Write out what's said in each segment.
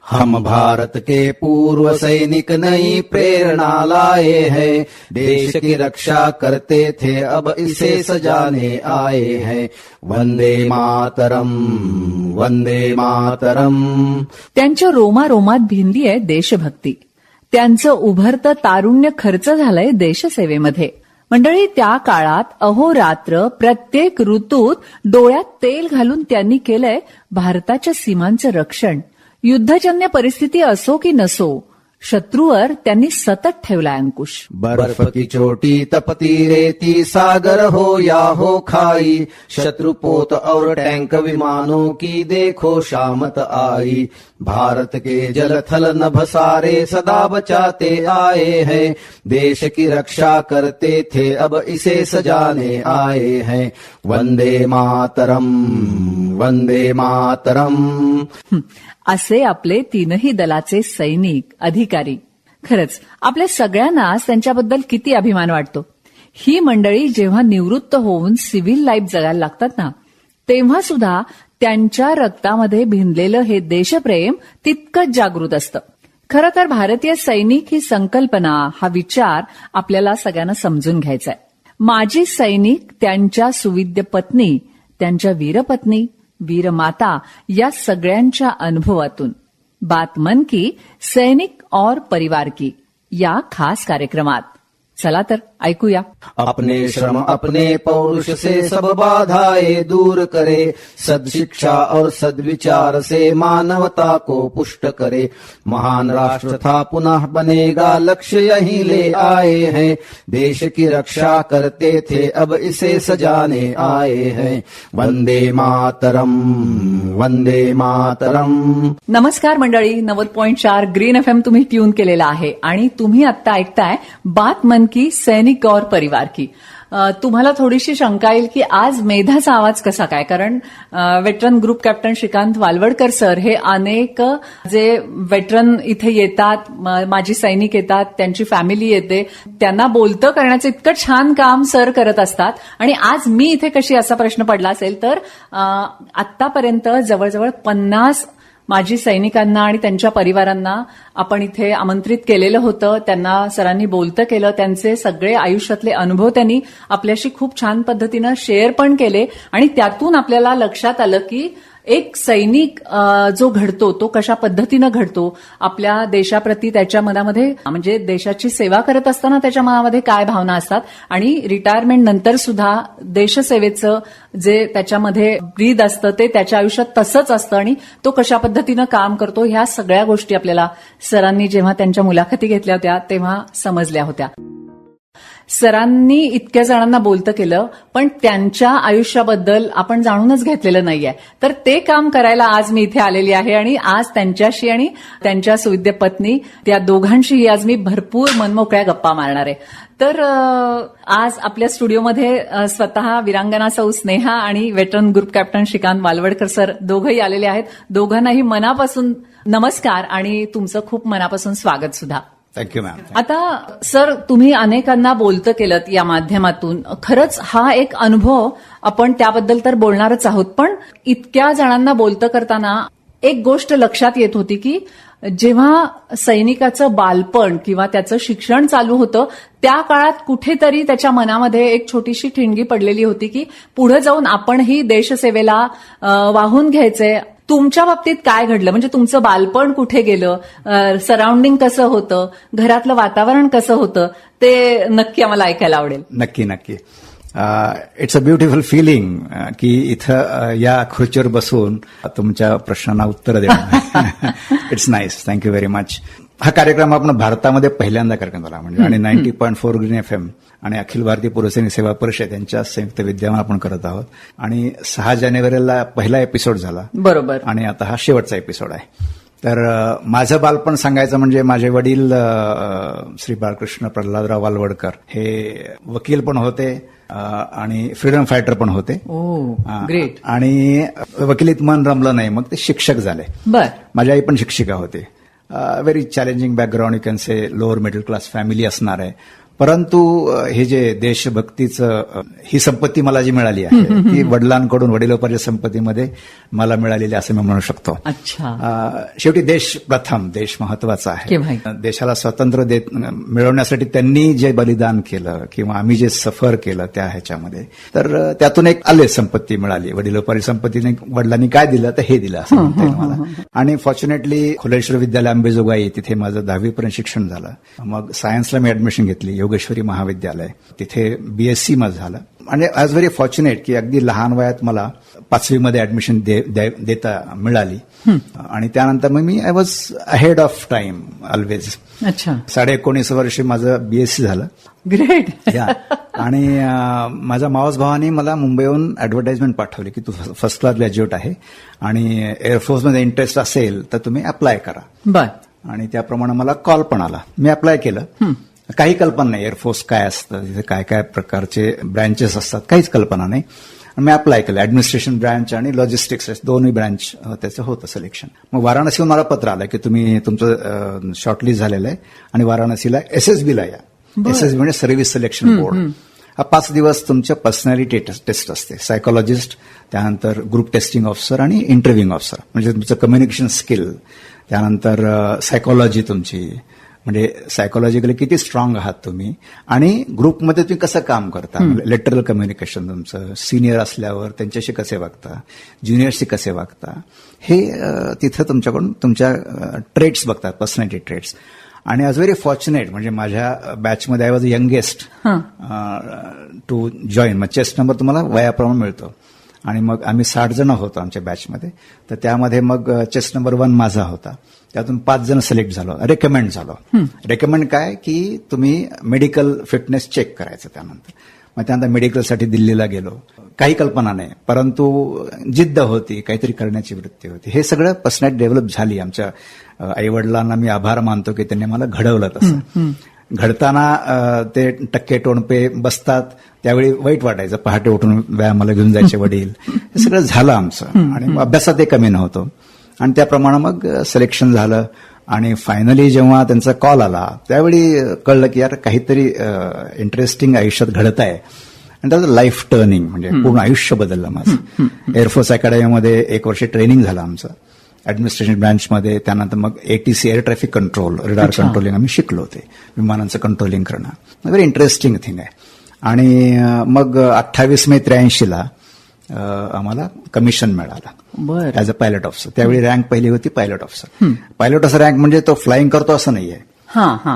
हम भारत के पूर्व सैनिक नई प्रेरणा लाए हैं, देश की रक्षा करते थे अब इसे सजाने आए हैं। वंदे मातरम, वंदे मातरम। त्यांच्या रोमारोमात भिनली आहे देशभक्ती. त्यांचं उभरतं तारुण्य खर्च झालंय देशसेवेमध्ये. मंडळी, त्या काळात अहोरात्र प्रत्येक ऋतूत डोळ्यात तेल घालून त्यांनी केलंय भारताच्या सीमांचं रक्षण. युद्धजन्य परिस्थिती असो की नसो, शत्रूवर त्यांनी सतत ठेवला अंकुश. बर्फ की चोटी तपती रेती, सागर हो या हो खाई, शत्रुपोत और टैंक विमानों की देखो शामत आई। भारत के जल थल नभ सारे सदा बचाते आए हैं, देश की रक्षा करते थे अब इसे सजाने आए हैं। वंदे मातरम, वंदे मातरम। असे आपले तीनही दलाचे सैनिक, अधिकारी. खरंच आपल्या सगळ्यांनाच त्यांच्याबद्दल किती अभिमान वाटतो. ही मंडळी जेव्हा निवृत्त होऊन सिव्हिल लाईफ जगायला लागतात ना, तेव्हा सुद्धा त्यांच्या रक्तामध्ये भिनलेलं हे देशप्रेम तितकंच जागृत असतं. खरं तर भारतीय सैनिक ही संकल्पना, हा विचार आपल्याला सगळ्यांना समजून घ्यायचा आहे. माजी सैनिक, त्यांच्या सुविद्य पत्नी, त्यांच्या वीरपत्नी, वीरमाता या सगळ्यांच्या अनुभवातून बात मन की सैनिक और परिवार की या खास कार्यक्रमात. चला तर ऐकूया. अपने श्रम अपने पौरुष से सब बाधाएं दूर करे, सद्शिक्षा और सद्विचार से मानवता को पुष्ट करे। महान राष्ट्र था पुनः बनेगा, लक्ष्य यही ले आए हैं, देश की रक्षा करते थे अब इसे सजाने आए हैं। वंदे मातरम, वंदे मातरम। नमस्कार मंडळी, 90.4 ग्रीन FM तुम्ही ट्यून केलेला आहे आणि तुम्ही आता ऐकताय बात मन की सैनिक और परिवार की. तुम्हाला थोडीशी शंका येईल की आज मेधाचा आवाज कसा काय, कारण veteran group captain Shrikant Walwadkar sir हे अनेक जे वेटरन इथे येतात, माजी सैनिक येतात, त्यांची फॅमिली येते, त्यांना बोलतं करण्याचं इतकं छान काम सर करत असतात. आणि आज मी इथे कशी असा प्रश्न पडला असेल तर आतापर्यंत जवळजवळ 50 माजी सैनिकांना आणि त्यांच्या परिवारांना आपण इथे आमंत्रित केलेलं होतं. त्यांना सरांनी बोलतं केलं, त्यांचे सगळे आयुष्यातले अनुभव त्यांनी आपल्याशी खूप छान पद्धतीनं शेअर पण केले. आणि त्यातून आपल्याला लक्षात आलं की एक सैनिक जो घडतो तो कशा पद्धतीनं घडतो, आपल्या देशाप्रती त्याच्या मनामध्ये, म्हणजे देशाची सेवा करत असताना त्याच्या मनामध्ये काय भावना असतात, आणि रिटायरमेंट नंतर सुद्धा देशसेवेचं जे त्याच्यामध्ये ब्रीद असतं ते त्याच्या आयुष्यात तसंच असतं आणि तो कशा पद्धतीनं काम करतो, ह्या सगळ्या गोष्टी आपल्याला सरांनी जेव्हा त्यांच्या मुलाखती घेतल्या होत्या तेव्हा समजल्या होत्या. सरांनी इतक्या जणांना बोलतं केलं, पण त्यांच्या आयुष्याबद्दल आपण जाणूनच घेतलेलं नाहीये. तर ते काम करायला आज मी इथे आलेली आहे आणि आज त्यांच्याशी आणि त्यांच्या सुविद्य पत्नी त्या दोघांशीही आज मी भरपूर मनमोकळ्या गप्पा मारणार आहे. तर आज आपल्या स्टुडिओमध्ये स्वतः वीरांगना सौ स्नेहा आणि veteran group captain Shrikant Walwadkar sir दोघंही आलेले आहेत. दोघांनाही मनापासून नमस्कार आणि तुमचं खूप मनापासून स्वागत सुद्धा. Thank you ma'am. आता सर, तुम्ही अनेकांना बोलतं केलं या माध्यमातून. खरंच हा एक अनुभव, आपण त्याबद्दल तर बोलणारच आहोत, पण इतक्या जणांना बोलतं करताना एक गोष्ट लक्षात येत होती की जेव्हा सैनिकाचं बालपण किंवा त्याचं शिक्षण चालू होतं त्या काळात कुठेतरी त्याच्या मनामध्ये एक छोटीशी ठिणगी पडलेली होती की पुढे जाऊन आपणही देशसेवेला वाहून घ्यायचंय. तुमच्या बाबतीत काय घडलं, म्हणजे तुमचं बालपण कुठे गेलं, सराउंडिंग कसं होतं, घरातलं वातावरण कसं होतं, ते नक्की आम्हाला ऐकायला आवडेल. नक्की नक्की. इट्स अ ब्युटिफुल फिलिंग की इथं या खुर्चीवर बसून तुमच्या प्रश्नांना उत्तर देणं. It's nice. Thank you very much. हा कार्यक्रम आपण भारतामध्ये पहिल्यांदा करण्यात आला, म्हणजे आणि 90.4 ग्रीन FM आणि अखिल भारतीय पुरसैनिक सेवा परिषद यांच्या संयुक्त विद्यमान आपण करत आहोत. आणि 6 जानेवारीला पहिला एपिसोड झाला, बरोबर, आणि आता हा शेवटचा एपिसोड आहे. तर माझं बालपण सांगायचं म्हणजे माझे वडील श्री बाळकृष्ण प्रल्हादराव वालवडकर हे वकील पण होते आणि फ्रीडम फायटर पण होते. ग्रेट. आणि वकिलीत मन रमलं नाही, मग ते शिक्षक झाले. बर. माझी आई पण शिक्षिका होती. Very challenging background, you can say lower middle class family असणार आहे, परंतु हे जे देशभक्तीचं ही संपत्ती मला जी मिळाली आहे ती वडिलांकडून वडिलोपार्जित संपत्तीमध्ये मला मिळालेली असं मी म्हणू शकतो. अच्छा. शेवटी देश प्रथम, देश महत्वाचा की भाई. आहे. देशाला स्वातंत्र्य मिळवण्यासाठी त्यांनी जे बलिदान केलं किंवा आम्ही जे सफर केलं त्या ह्याच्यामध्ये, तर त्यातून एक आले संपत्ती मिळाली. वडिलोपार्जित संपत्तीने वडिलांनी काय दिलं तर हे दिलं असं म्हणता येईल मला. आणि फॉर्च्युनेटली खुलेश्वर विद्यालय अंबेजोगाई तिथे माझं 10वी पर्यंत शिक्षण झालं. मग सायन्सला मी ऍडमिशन घेतली योगेश्वरी महाविद्यालय, तिथे BSc माझं झालं. आणि आय वॉज व्हेरी फॉर्च्युनेट की अगदी लहान वयात मला 5वीमध्ये ऍडमिशन देता मिळाली. आणि त्यानंतर मग मी I was ahead of time always. अच्छा. 19.5 वर्ष माझं BSc झालं. ग्रेट. आणि माझ्या मावस भावाने मला मुंबईहून ऍडव्हर्टाइजमेंट पाठवली की तू फर्स्ट क्लास ग्रॅज्युएट आहे आणि एअरफोर्समध्ये इंटरेस्ट असेल तर तुम्ही अप्लाय करा. बर. आणि त्याप्रमाणे मला कॉल पण आला. मी अप्लाय केलं. काही कल्पना नाही एअरफोर्स काय असतं, तिथे काय काय प्रकारचे ब्रँचेस असतात, काहीच कल्पना नाही. मी अप्लाय केलं. ऍडमिनिस्ट्रेशन ब्रँच आणि लॉजिस्टिक्स दोन्ही ब्रँच त्याचं होतं सिलेक्शन. मग वाराणसीहून मला पत्र आलं की तुम्ही तुमचं शॉर्टलिस्ट झालेलं आहे आणि वाराणसीला SSBला या. SSB म्हणजे सर्व्हिस सिलेक्शन बोर्ड. हा 5 दिवस तुमच्या पर्सनॅलिटी टेस्ट असते. सायकोलॉजिस्ट, त्यानंतर ग्रुप टेस्टिंग ऑफिसर आणि इंटरव्ह्यूइंग ऑफिसर, म्हणजे तुमचं कम्युनिकेशन स्किल, त्यानंतर सायकोलॉजी तुमची, म्हणजे सायकोलॉजिकली किती स्ट्रॉंग आहात तुम्ही, आणि ग्रुपमध्ये तुम्ही कसं काम करता, लेटरल कम्युनिकेशन तुमचं, सिनियर असल्यावर त्यांच्याशी कसे वागता, ज्युनियरशी कसे वागता, हे तिथं तुमच्याकडून तुमच्या ट्रेट्स बघतात, पर्सनॅलिटी ट्रेट्स. आणि आय वॉज व्हेरी फॉर्च्युनेट, म्हणजे माझ्या बॅचमध्ये I was youngest to join. मग चेस्ट नंबर तुम्हाला वयाप्रमाणे मिळतो. आणि मग आम्ही 60 जण होतो आमच्या बॅचमध्ये. तर त्यामध्ये मग चेस्ट नंबर 1 माझा होता. त्यातून 5 जण सिलेक्ट झालो, रेकमेंड झालो. रेकमेंड काय की तुम्ही मेडिकल फिटनेस चेक करायचं. त्यानंतर मग त्यानंतर मेडिकलसाठी दिल्लीला गेलो. काही कल्पना नाही, परंतु जिद्द होती, काहीतरी करण्याची वृत्ती होती. हे सगळं पर्सनॅलिटी डेव्हलप झाली. आमच्या आईवडिलांना मी आभार मानतो की त्यांनी मला घडवलं तसं. घडताना ते टक्के टोणपे बसतात त्यावेळी वाईट वाटायचं. पहाटे उठून व्यायामाला घेऊन जायचे वडील. हे सगळं झालं आमचं. आणि अभ्यासातही कमी नव्हतो. आणि त्याप्रमाणे मग सिलेक्शन झालं. आणि फायनली जेव्हा त्यांचा कॉल आला त्यावेळी कळलं की यार काहीतरी इंटरेस्टिंग आयुष्यात घडत आहे. आणि त्याचं लाईफ टर्निंग, म्हणजे पूर्ण आयुष्य बदललं माझं. एअरफोर्स अकॅडमीमध्ये 1 वर्ष ट्रेनिंग झालं आमचं ऍडमिनिस्ट्रेशन ब्रँचमध्ये. त्यानंतर मग ATC air traffic control, radar controlling आम्ही शिकलो होते. विमानांचं कंट्रोलिंग करणं व्हेरी इंटरेस्टिंग थिंग आहे. आणि मग 28 मे 83ला आम्हाला कमिशन मिळालं ऍज अ पायलट ऑफिसर. त्यावेळी रँक पहिली होती pilot officer. Pilot officer rank म्हणजे तो फ्लाईंग करतो असं नाहीये.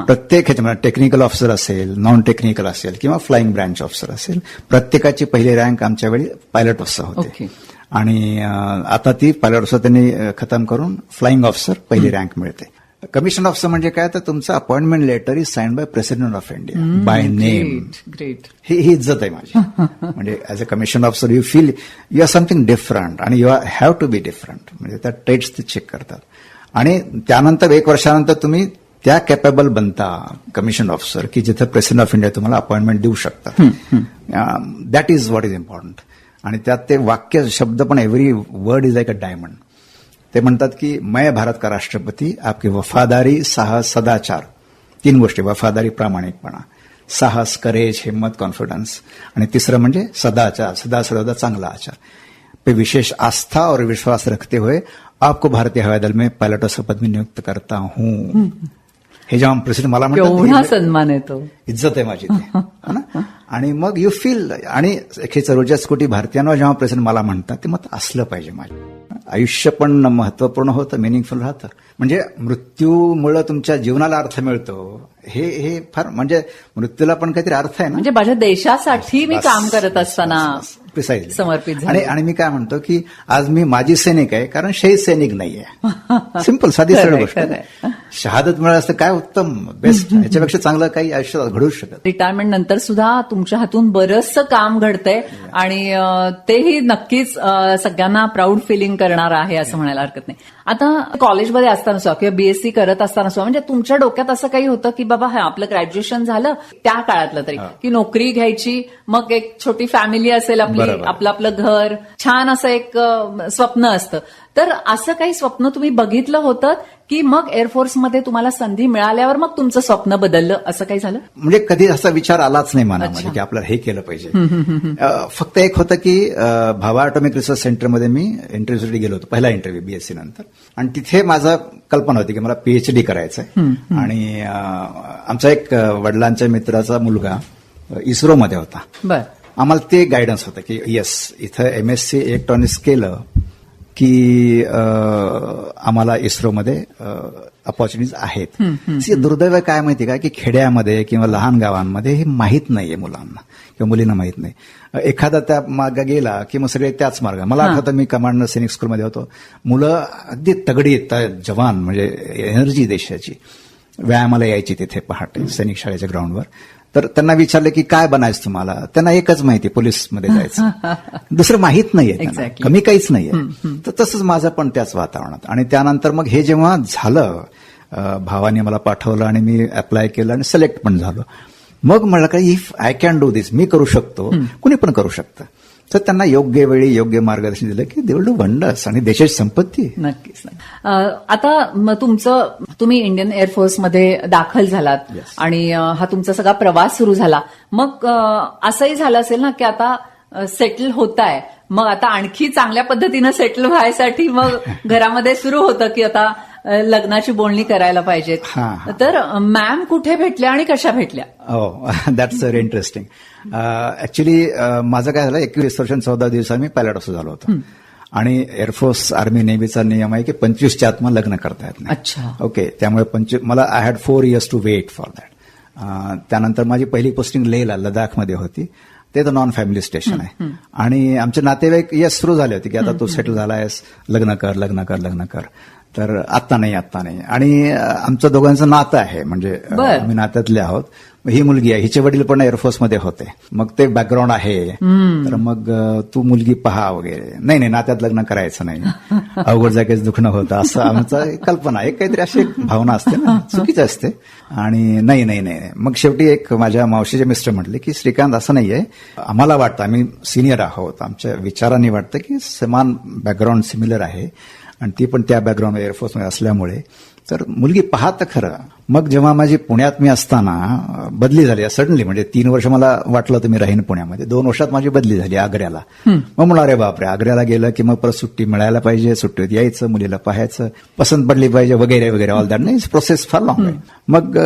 प्रत्येक ह्याच्यामध्ये टेक्निकल ऑफिसर असेल, नॉन टेक्निकल असेल किंवा फ्लाईंग ब्रँच ऑफिसर असेल, प्रत्येकाची पहिली रँक आमच्या वेळी पायलट ऑफिसर होते. आणि आता ती पायलट ऑफिसर त्यांनी खतम करून फ्लाईंग ऑफिसर पहिली रँक मिळते. कमिशन ऑफिसर म्हणजे काय तर तुमचं appointment letter is signed by president of India by name. Great. ही इज्जत आहे माझी. म्हणजे as a commission officer you feel you are something different आणि you have to be different. म्हणजे त्या ट्रेट्स ते चेक करतात. आणि त्यानंतर 1 वर्षानंतर तुम्ही त्या कॅपेबल बनता कमिशन ऑफिसर की जिथं प्रेसिडेंट ऑफ इंडिया तुम्हाला अपॉइंटमेंट देऊ शकतात. That is what is important. आणि त्यात ते वाक्य शब्द पण every word is like a diamond. ते म्हणतात की मैं भारत का राष्ट्रपती, आपकी वफादारी, साहस, सदाचार, 3 गोष्टी. वफादारी, प्रामाणिकपणा, साहस, करेज, हिम्मत, कॉन्फिडन्स, आणि तिसरं म्हणजे सदाचार, सदा सर्वदा चांगला आचार पे विशेष आस्था और विश्वास रखते हुए आपको भारतीय हवाई दल में पायलट ऑफिसर पद में नियुक्त करता हूं. हे जेव्हा प्रेसिडेंट मला म्हणतात सन्मान येतो, इज्जत आहे माझी ते. आणि मग यू फील. आणि 144 कोटी भारतीयांना जेव्हा प्रेसिडेंट मला म्हणतात ते मत असलं पाहिजे. माझं आयुष्य पण महत्वपूर्ण होतं, मिनिंगफुल राहतं. म्हणजे मृत्यूमुळे तुमच्या जीवनाला अर्थ मिळतो. हे फार, म्हणजे मृत्यूला पण काहीतरी अर्थ आहे ना. म्हणजे माझ्या देशासाठी मी काम करत असताना समर्पित झाले. आणि मी काय म्हणतो की आज मी माजी सैनिक आहे कारण शहीद सैनिक नाहीये. सिंपल, साधी सरळ गोष्ट. शहादत मिळालं असतं काय उत्तम, बेस्ट. याच्यापेक्षा चांगलं काही आयुष्यात घडूच शकत. रिटायरमेंट नंतर सुद्धा तुमच्या हातून बरंचसं काम घडतंय आणि तेही नक्कीच सगळ्यांना प्राऊड फिलिंग करणार आहे असं म्हणायला हरकत नाही. आता कॉलेजमध्ये असताना सुद्धा किंवा BSc करत असताना सुद्धा म्हणजे तुमच्या डोक्यात असं काही होतं की बाबा आपलं ग्रॅज्युएशन झालं त्या काळातलं तरी की नोकरी घ्यायची, मग एक छोटी फॅमिली असेल आपली, आपलं घर, छान असं एक स्वप्न असतं, तर असं काही स्वप्न तुम्ही बघितलं होतं की मग एअरफोर्समध्ये तुम्हाला संधी मिळाल्यावर मग तुमचं स्वप्न बदललं, असं काही झालं? म्हणजे कधी असा विचार आलाच नाही मनामध्ये अच्छा. की आपल्याला हे केलं पाहिजे. फक्त एक होतं की भाभा ॲटॉमिक रिसर्च सेंटरमध्ये मी इंटरव्ह्यूसाठी गेलो होतो, पहिला इंटरव्ह्यू बीएससी नंतर, आणि तिथे माझा कल्पना होती की मला पीएचडी करायचंय. आणि आमचा एक वडिलांच्या मित्राचा मुलगा इस्रोमध्ये होता. बर. आम्हाला ते गायडन्स होतं की येस, इथं एमएससी इलेक्ट्रॉनिक्स केलं की आम्हाला इस्रोमध्ये अपॉर्च्युनिटीज आहेत. दुर्दैव काय माहिती का, की खेड्यामध्ये किंवा लहान गावांमध्ये हे माहीत नाहीये मुलांना किंवा मुलींना माहीत नाही. एखादा त्या मार्ग गेला की मग सगळे त्याच मार्ग. मला आठवतं मी कमांडर सैनिक स्कूलमध्ये होतो, मुलं अगदी तगडी जवान, म्हणजे एनर्जी देशाची, व्यायामाला यायची तिथे पहाटे सैनिक शाळेच्या ग्राउंडवर. तर त्यांना विचारलं की काय बनायचं तुम्हाला, त्यांना एकच माहिती, पोलीसमध्ये जायचं. दुसरं माहीत नाहीये त्यांना. Exactly. कमी काहीच नाहीये. तर तसंच माझं पण त्याच वातावरणात. आणि त्यानंतर मग हे जेव्हा झालं, भावाने मला पाठवलं आणि मी अप्लाय केलं आणि सिलेक्ट पण झालो. मग मला काय, इफ आय कॅन डू दिस, मी करू शकतो, कुणी पण करू शकतं. तर त्यांना योग्य वेळी योग्य मार्गदर्शन दिलं की दे विल डू वंडर्स, आणि देशाची संपत्ती. नक्कीच. आता तुम्ही इंडियन एअरफोर्समध्ये दाखल झालात आणि हा तुमचा सगळा प्रवास सुरू झाला. मग असंही झालं असेल ना की आता सेटल होताय, मग आता आणखी चांगल्या पद्धतीनं सेटल व्हायसाठी मग घरामध्ये सुरू होतं की आता लग्नाची बोलणी करायला पाहिजेत. तर मॅम कुठे भेटल्या आणि कशा भेटल्या? That's very interesting. ऍक्च्युली माझं काय झालं, 21 वर्ष 14 दिवसांनी मी पायलट असं झालो होतो. आणि एअरफोर्स, आर्मी, नेव्हीचा नियम आहे की 25च्या आत मला लग्न करता येत नाही. अच्छा. ओके. त्यामुळे मला I had 4 years to wait for that. त्यानंतर माझी पहिली पोस्टिंग लेहला, लडाखमध्ये होती. ते तर नॉन फॅमिली स्टेशन आहे. आणि आमचे नातेवाईक सुरू झाले होते की आता तू सेटल झालायस, लग्न कर लग्न कर लग्न कर. तर आत्ता नाही. आणि आमचं दोघांचं नातं आहे, म्हणजे आम्ही नात्यातले आहोत. ही मुलगी आहे, हिचे वडील पण एअरफोर्समध्ये होते, मग ते बॅकग्राऊंड आहे. तर मग तू मुलगी पहा वगैरे. नाही, नात्यात लग्न करायचं नाही, अवघड जागेच दुखणं होतं, असं आमचं कल्पना आहे. काहीतरी अशी एक भावना असते ना, चुकीची असते. आणि नाही. मग शेवटी एक माझ्या मावशीचे मिस्टर म्हटले की श्रीकांत, असं नाहीये, आम्हाला वाटतं, आम्ही सिनियर आहोत, आमच्या विचारांनी वाटतं की समान बॅकग्राऊंड सिमिलर आहे, आणि ती पण त्या बॅकग्राऊंड एअरफोर्समध्ये असल्यामुळे, तर मुलगी पाहत खरं. मग जेव्हा माझी पुण्यात मी असताना बदली झाली सडनली, म्हणजे 3 वर्ष मला वाटलं होतं मी राहीन पुण्यामध्ये, 2 वर्षात माझी बदली झाली आग्र्याला. मग म्हणलं अरे बापरे, आग्र्याला गेलं की मग परत सुट्टी मिळायला पाहिजे, सुट्टीत यायचं, मुलीला पाहायचं, पसंत पडली पाहिजे वगैरे वगैरे, ऑल दॅट. नाही, प्रोसेस फार लॉंग आहे. मग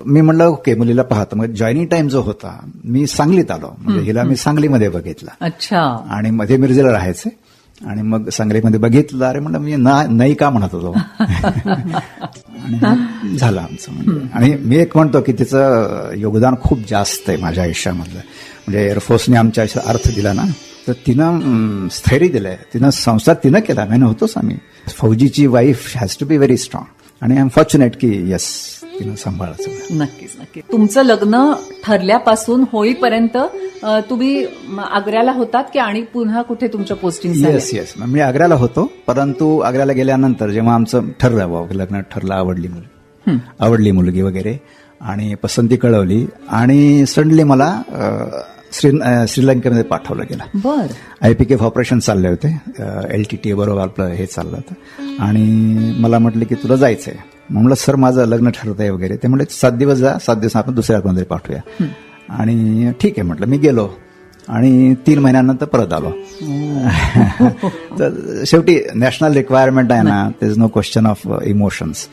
मी म्हणलं ओके, मुलीला पाहतो. मग जॉईनिंग टाइम जो होता, मी सांगलीत आलो, म्हणजे हिला मी सांगलीमध्ये बघितलं. अच्छा. आणि मध्ये मिरजेला राहायचे. आणि मग सांगलीमध्ये बघितलं, अरे म्हणलं मी नाही का म्हणत होतो. आणि मग झालं आमचं. म्हणजे आणि मी एक म्हणतो की तिचं योगदान खूप जास्त आहे माझ्या आयुष्यामधलं. म्हणजे एअरफोर्सने आमच्या आयुष्यात अर्थ दिला ना, तर तिनं स्थैर्य दिलंय, तिनं संसार तिनं केला, नाही होतोच आम्ही. फौजीची wife has to be very strong. आणि आय एम फॉर्च्युनेट की येस, तिनं सांभाळायचं. नक्कीच. तुमचं लग्न ठरल्यापासून होईपर्यंत तुम्ही आग्र्याला होतात की आणि पुन्हा कुठे तुमच्या पोस्टिंग? येस. मी आग्र्याला होतो, परंतु आग्र्याला गेल्यानंतर जेव्हा आमचं ठरलं, लग्न ठरलं, आवडली मुलगी वगैरे, आणि पसंती कळवली, आणि सडनली मला श्रीलंकेमध्ये पाठवलं गेलं. बर. IPKF ऑपरेशन चालले होते, LTT बरोबर आपलं हे चाललं होतं. आणि मला म्हटलं की तुला जायचंय. म्हणलं सर माझं लग्न ठरत आहे वगैरे. ते म्हणले 7 दिवस जा, 7 दिवस आपण दुसऱ्या कोणतरी पाठवूया. आणि ठीक आहे म्हटलं. मी गेलो आणि 3 महिन्यानंतर परत आलो. तर शेवटी नॅशनल रिक्वायरमेंट आहे ना, there is no question of emotions.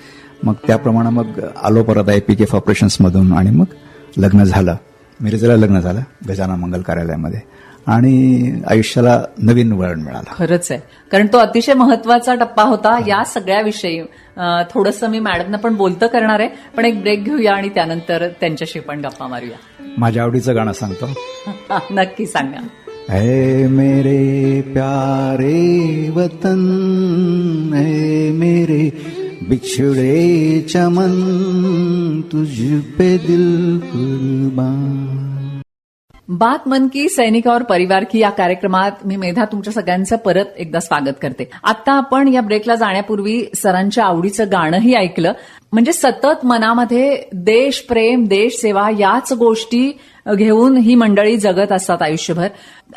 मग त्याप्रमाणे मग आलो परत IPKF ऑपरेशन्समधून, आणि मग लग्न झालं. मिरजेला लग्न झालं, गजानन मंगल कार्यालयामध्ये, आणि आयुष्याला नवीन वळण मिळालं. खरंच आहे, कारण तो अतिशय महत्वाचा टप्पा होता. या सगळ्याविषयी थोडंसं मी मॅडमना पण बोलतं करणार आहे, पण एक ब्रेक घेऊया आणि त्यानंतर त्यांच्याशी पण गप्पा मारूया. माझ्या आवडीचं गाणं सांगतो. नक्की सांगा. ऐ मेरे प्यारे वतन, ऐ मेरे बिछड़े चमन, तुझ पे दिल कुर्बान. बात मन की सैनिक और परिवार की या कार्यक्रमात मी मेधा तुमच्या सगळ्यांचं परत एकदा स्वागत करते. आता आपण या ब्रेकला जाण्यापूर्वी सरांच्या आवडीचं गाणंही ऐकलं. म्हणजे सतत मनामध्ये देशप्रेम, देशसेवा याच गोष्टी घेऊन ही मंडळी जगत असतात आयुष्यभर.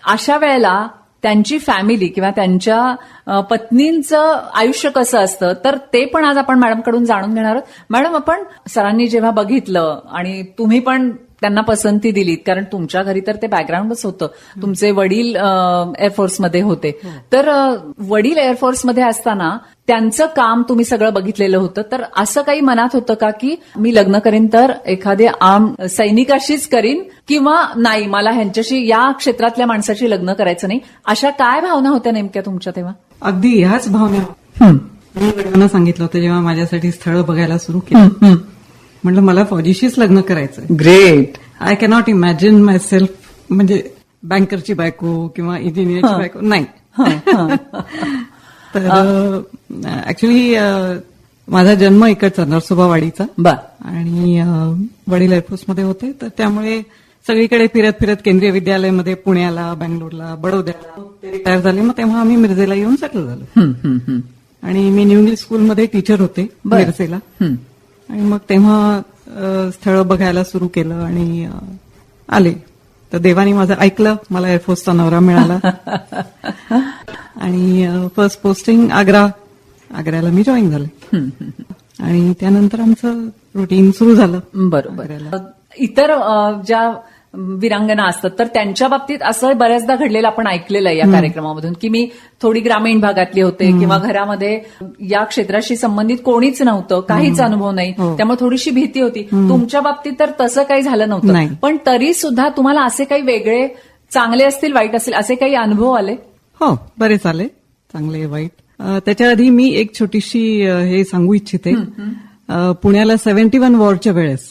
अशा वेळेला त्यांची फॅमिली किंवा त्यांच्या पत्नींचं आयुष्य कसं असतं, तर ते पण आज आपण मॅडमकडून जाणून घेणार आहोत. मॅडम, आपण सरांनी जेव्हा बघितलं आणि तुम्ही पण त्यांना पसंती दिलीत, कारण तुमच्या घरी तर ते बॅकग्राऊंडच होतं, तुमचे वडील एअरफोर्समध्ये होते, तर वडील एअरफोर्समध्ये असताना त्यांचं काम तुम्ही सगळं बघितलेलं होतं, तर असं काही मनात होतं का की मी लग्न करीन तर एखाद्या सैनिकाशीच करीन, किंवा नाही मला ह्यांच्याशी या क्षेत्रातल्या माणसाशी लग्न करायचं नाही, अशा काय भावना होत्या नेमक्या तुमच्या तेव्हा? अगदी ह्याच भावना मी वडिलांना सांगितलं होतं जेव्हा माझ्यासाठी स्थळ बघायला सुरू केलं. म्हटलं मला फौजीशीच लग्न करायचंय. Great. I cannot imagine my self म्हणजे बँकरची बायको किंवा इंजिनियरची बायको नाही. तर ऍक्च्युली माझा जन्म इकडचा नरसोबावाडीचा, आणि वडील एअरफोर्समध्ये होते, तर त्यामुळे सगळीकडे फिरत फिरत केंद्रीय विद्यालयामध्ये पुण्याला, बँगलोरला, बडोद्याला ते रिटायर झाले. मग तेव्हा आम्ही मिरजेला येऊन सेटल झालो. आणि मी न्यू इंग्लिश स्कूलमध्ये टीचर होते मिरजेला. आणि मग तेव्हा स्थळ बघायला सुरू केलं आणि आले. तर देवानी माझं ऐकलं, मला एअरफोर्सचा नवरा मिळाला. आणि फर्स्ट पोस्टिंग आग्र्याला मी जॉईन झाले. आणि त्यानंतर आमचं रुटीन सुरू झालं. बरोबर. इतर ज्या वीरांगना असतात तर त्यांच्या बाबतीत असं बऱ्याचदा घडलेलं आपण ऐकलेलं आहे या कार्यक्रमामधून, की मी थोडी ग्रामीण भागातली होते किंवा घरामध्ये या क्षेत्राशी संबंधित कोणीच नव्हतं, काहीच अनुभव नाही, त्यामुळे थोडीशी भीती होती. तुमच्या बाबतीत तर तसं काही झालं नव्हतं, पण तरी सुद्धा तुम्हाला असे काही वेगळे, चांगले असतील वाईट असतील, असे काही अनुभव आले? हो, बरेच आले, चांगले वाईट. त्याच्या आधी मी एक छोटीशी हे सांगू इच्छिते. पुण्याला 71 वॉरच्या वेळेस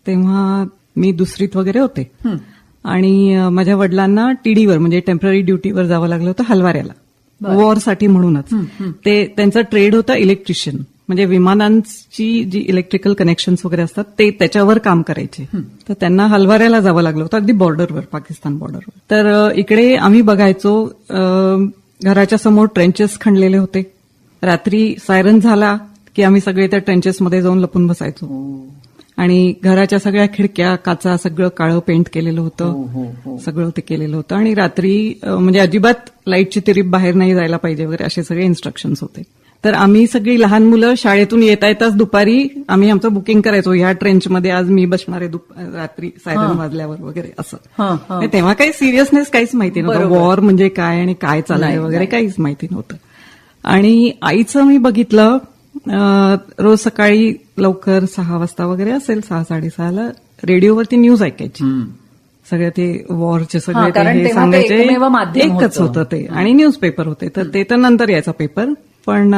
तेव्हा मी दुसरीत वगैरे होते, आणि माझ्या वडिलांना टीडीवर म्हणजे टेम्पररी ड्युटीवर जावं लागलं होतं हलवाऱ्याला, वॉरसाठी म्हणूनच. ते त्यांचा ट्रेड होता इलेक्ट्रिशियन, म्हणजे विमानांची जी इलेक्ट्रिकल कनेक्शन्स वगैरे असतात ते त्याच्यावर काम करायचे. तर त्यांना हलवाऱ्याला जावं लागलं होतं, अगदी बॉर्डरवर, पाकिस्तान बॉर्डरवर. तर इकडे आम्ही बघायचो घराच्या समोर ट्रेंचेस खणलेले होते. रात्री सायरन झाला की आम्ही सगळे त्या ट्रेंचेसमध्ये जाऊन लपून बसायचो. आणि घराच्या सगळ्या खिडक्या, काचा सगळं काळं पेंट केलेलं होतं, सगळं ते केलेलं होतं. आणि रात्री म्हणजे अजिबात लाईटची तिरीप बाहेर नाही जायला पाहिजे वगैरे असे सगळे इन्स्ट्रक्शन्स होते. तर आम्ही सगळी लहान मुलं शाळेतून येता येताच दुपारी आम्ही आमचं बुकिंग करायचो, ह्या ट्रेंचमध्ये आज मी बसणार आहे रात्री सायरन वाजल्यावर वगैरे असं. तेव्हा काही सिरियसनेस काहीच माहिती नव्हतं, वॉर म्हणजे काय आणि काय चाललंय वगैरे काहीच माहिती नव्हतं. आणि आईचं मी बघितलं, रोज सकाळी लवकर 6 वाजता वगैरे असेल, 6-6:30ला रेडिओवरती न्यूज ऐकायची. सगळे ते वॉरचे सगळे ते सांगायचे, एकच होतं ते, आणि न्यूजपेपर होते. तर ते तर नंतर यायचा पेपर, पण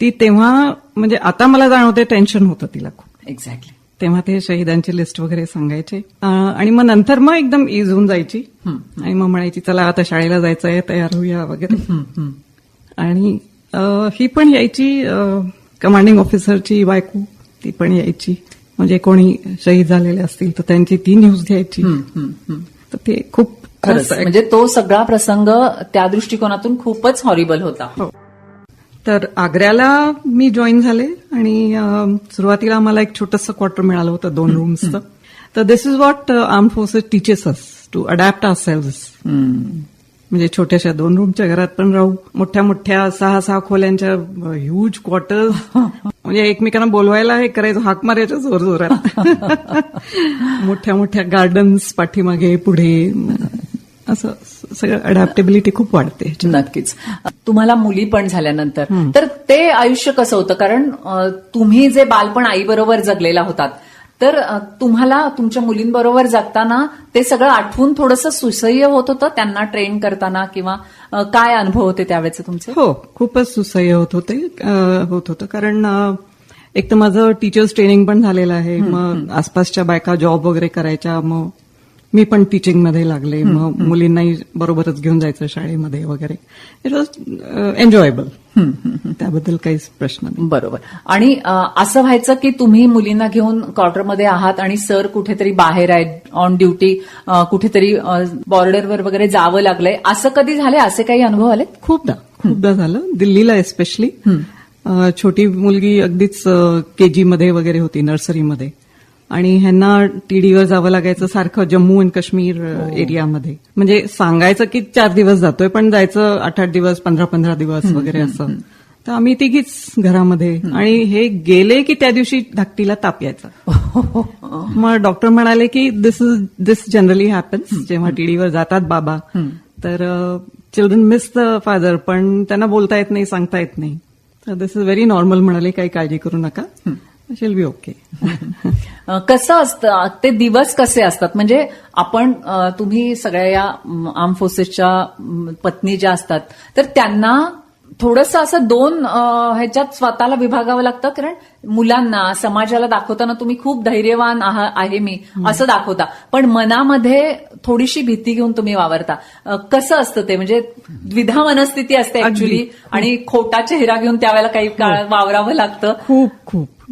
ती तेव्हा म्हणजे आता मला जाणवते टेन्शन होतं तिला खूप. एक्झॅक्टली. तेव्हा ते शहीदांची लिस्ट वगैरे सांगायचे, आणि मग नंतर मग एकदम इज होऊन जायची, आणि मग म्हणायची चला आता शाळेला जायचंय, तयार होऊया वगैरे. आणि ही पण यायची, कमांडिंग ऑफिसरची बायको, ती पण यायची, म्हणजे कोणी शहीद झालेले असतील तर त्यांची ती न्यूज घ्यायची. तर ते खूप म्हणजे तो सगळा प्रसंग त्या दृष्टिकोनातून खूपच हॉरिबल होता. हो. तर आग्र्याला मी जॉईन झाले, आणि सुरुवातीला मला एक छोटंसं क्वार्टर मिळालं होतं, 2 रूम्सचं. तर this is what armed forces teaches us, to adapt ourselves. म्हणजे छोट्याशा 2 रूमच्या घरात पण राहू, मोठ्या मोठ्या 6-6 खोल्यांच्या ह्यूज क्वार्टर्स, म्हणजे एकमेकांना बोलवायला हे करायचं, हाक मारायचं जोर जोरात. मोठ्या मोठ्या गार्डन्स पाठीमागे पुढे, असं सगळं अडॅप्टेबिलिटी खूप वाढते. नक्कीच. तुम्हाला मुली पण झाल्यानंतर तर ते आयुष्य कसं होतं, कारण तुम्ही जे बालपण आईबरोबर जगलेला होतात, तर तुम्हाला तुमच्या मुलींबरोबर जगताना ते सगळं आठवून थोडंसं सुसह्य होत होतं त्यांना ट्रेन करताना, किंवा काय अनुभव होते त्यावेळेचे तुमचे? हो, खूपच सुसह्य होत होतं. कारण एक तर माझं टीचर्स ट्रेनिंग पण झालेलं आहे, मग आसपासच्या बायका जॉब वगैरे करायच्या, मग मी पण टीचिंगमध्ये लागले, मग मुलींनाही बरोबरच घेऊन जायचं शाळेमध्ये वगैरे. इट वॉज एन्जॉयबल, त्याबद्दल काहीच प्रश्न नाही. बरोबर. आणि असं व्हायचं की तुम्ही मुलींना घेऊन क्वार्टरमध्ये आहात आणि सर कुठेतरी बाहेर आहेत ऑन ड्युटी, कुठेतरी बॉर्डरवर वगैरे जावं लागलंय, असं कधी झालंय? असे काही अनुभव आले? खूपदा झालं, दिल्लीला एस्पेशली. छोटी मुलगी अगदीच केजी मध्ये वगैरे होती, नर्सरीमध्ये, आणि ह्यांना टीडीवर जावं लागायचं सारखं जम्मू अँड काश्मीर एरियामध्ये. म्हणजे सांगायचं की 4 दिवस जातोय पण जायचं 8-8 दिवस 15-15 दिवस वगैरे असं. तर आम्ही तिघीच घरामध्ये आणि हे गेले की त्या दिवशी धाकटीला ताप यायचा. मग डॉक्टर म्हणाले की दिस जनरली हॅपन्स जेव्हा टीडीवर जातात बाबा. तर चिल्ड्रन मिस द फादर पण त्यांना बोलता येत नाही सांगता येत नाही. तर दिस इज व्हेरी नॉर्मल म्हणाले काही काळजी करू नका शेल बी ओके. कसं असतं ते दिवस कसे असतात म्हणजे आपण तुम्ही सगळ्या या आर्म फोर्सेसच्या पत्नी ज्या असतात तर त्यांना थोडंसं असं 2 ह्याच्यात स्वतःला विभागावं लागतं कारण मुलांना समाजाला दाखवताना तुम्ही खूप धैर्यवान आहे मी असं दाखवता पण मनामध्ये थोडीशी भीती घेऊन तुम्ही वावरता. कसं असतं ते म्हणजे द्विधा मनस्थिती असते ऍक्च्युली आणि खोटा चेहरा घेऊन त्यावेळेला काही काळ वावरावं लागतं.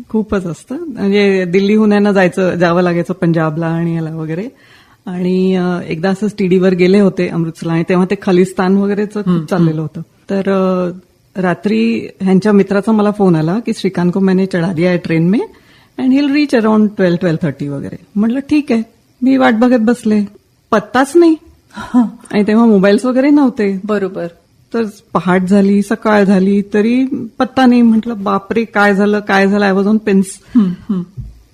खूपच असतं. म्हणजे दिल्लीहून यांना जावं लागायचं पंजाबला आणि याला वगैरे. आणि एकदा असंच टीडीवर गेले होते अमृतसरला आणि तेव्हा ते खलिस्तान वगैरेचं खूप चाललेलं होतं. तर रात्री ह्यांच्या मित्राचा मला फोन आला की श्रीकांत को मैंने चढ़ा दिया है ट्रेन में अँड हिल रीच अराउंड 12-12:30 वगैरे. म्हटलं ठीक आहे. मी वाट बघत बसले. पत्ताच नाही आणि तेव्हा मोबाईल्स वगैरे नव्हते. बरोबर. तर पहाट झाली सकाळ झाली तरी पत्ता नाही. म्हटलं बापरे काय झालं आय वॉज ऑन पिन्स.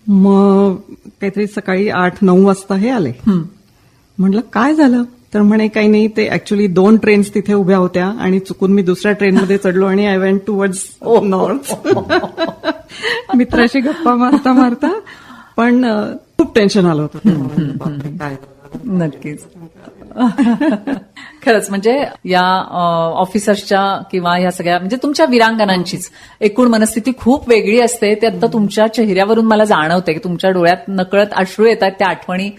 मग काहीतरी सकाळी 8-9 वाजता हे आले. म्हटलं काय झालं तर म्हणे काही नाही ते ऍक्च्युली 2 ट्रेन्स तिथे उभ्या होत्या आणि चुकून मी दुसऱ्या ट्रेनमध्ये चढलो आणि आय वेंट टुवर्ड्स नॉर्थ. मित्राशी गप्पा मारता पण खूप टेन्शन आलं होतं. नक्कीच. खरंच म्हणजे या ऑफिसर्सच्या किंवा या सगळ्या म्हणजे तुमच्या वीरांगनांचीच एकूण मनस्थिती खूप वेगळी असते. ते आता तुमच्या चेहऱ्यावरून मला जाणवते की तुमच्या डोळ्यात नकळत अश्रू येतात त्या आठवणी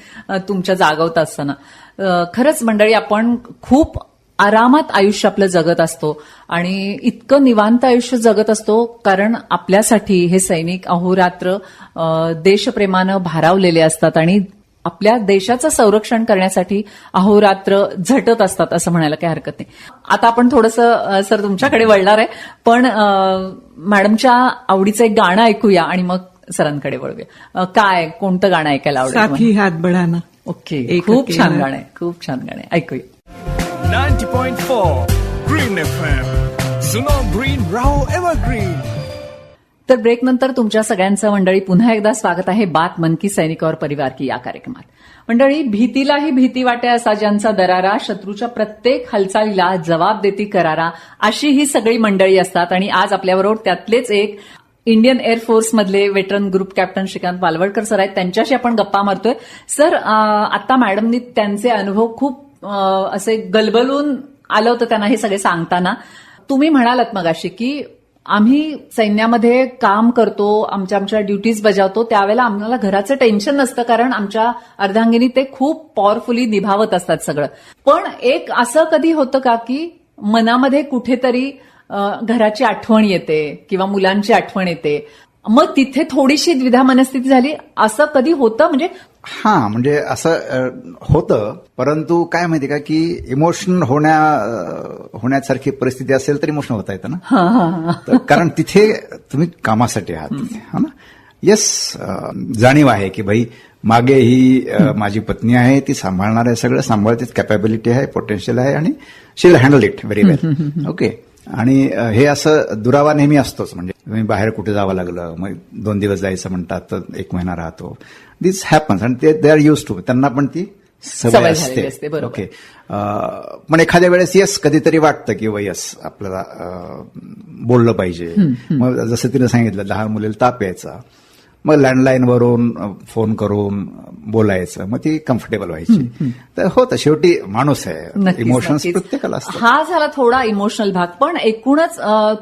तुमच्या जागवत असताना. खरंच मंडळी आपण खूप आरामात आयुष्य आपलं जगत असतो आणि इतकं निवांत आयुष्य जगत असतो कारण आपल्यासाठी हे सैनिक अहोरात्र देशप्रेमानं भारावलेले असतात आणि आपल्या देशाचं संरक्षण करण्यासाठी अहोरात्र झटत असतात असं म्हणायला काही हरकत नाही. आता आपण थोडंसं सर तुमच्याकडे वळणार आहे पण मॅडमच्या आवडीचं एक गाणं ऐकूया आणि मग सरांकडे वळूया. काय कोणतं गाणं ऐकायला आवडेल? साथी हात बढाना. ओके. खूप छान गाणं आहे. खूप छान गाणं आहे. ऐकूया. 90.4 ग्रीन FM. सुनो ग्रीन राहो एव्हरग्रीन. तर ब्रेक नंतर तुमच्या सगळ्यांचं मंडळी पुन्हा एकदा स्वागत आहे बात मन की सैनिक और परिवार की या कार्यक्रमात. मंडळी भीतीलाही भीती वाटे असा ज्यांचा दरारा शत्रूच्या प्रत्येक हालचालीला जबाब देती करारा अशी ही सगळी मंडळी असतात आणि आज आपल्याबरोबर त्यातलेच एक इंडियन एअरफोर्स मधले veteran group captain Shrikant Palwadkar sir आहेत. त्यांच्याशी आपण गप्पा मारतोय. सर आता मॅडमनी त्यांचे अनुभव खूप असे गलबलून आलं होतं त्यांना हे सगळे सांगताना. तुम्ही म्हणालात मगाशी की आम्ही सैन्यामध्ये काम करतो आमच्या ड्युटीज बजावतो त्यावेळेला आम्हाला घराचं टेन्शन नसतं कारण आमच्या अर्धांगिनी ते खूप पॉवरफुली निभावत असतात सगळं. पण एक असं कधी होतं का की मनामध्ये कुठेतरी घराची आठवण येते किंवा मुलांची आठवण येते मग तिथे थोडीशी द्विधा मनस्थिती झाली असं कधी होतं? म्हणजे असं होतं परंतु काय माहिती का की इमोशन होण्यासारखी परिस्थिती असेल तर इमोशन होता येतं ना. कारण तिथे तुम्ही कामासाठी आहात ना. येस जाणीव आहे की भाई मागे ही माझी पत्नी आहे ती सांभाळणार आहे सगळं सांभाळते कॅपॅबिलिटी आहे पोटेन्शियल आहे आणि she will handle it very well. Okay. आणि हे असं दुरावा नेहमी असतोच. म्हणजे तुम्ही बाहेर कुठे जावं लागलं मग 2 दिवस जायचं म्हणतात तर 1 महिना राहतो. दिस हॅपन्स आणि दे आर युज टू. त्यांना पण ती सवय असते. ओके. पण एखाद्या वेळेस येस कधीतरी वाटतं की यस आपल्याला बोललं पाहिजे. मग जसं तिने सांगितलं लहान मुलीला ताप यायचा मग लँडलाईनवरून फोन करून बोलायचं मग ती कम्फर्टेबल व्हायची. तर होतं शेवटी माणूस आहे इमोशन्स प्रत्येकाला असतात. हा झाला थोडा इमोशनल भाग. पण एकूणच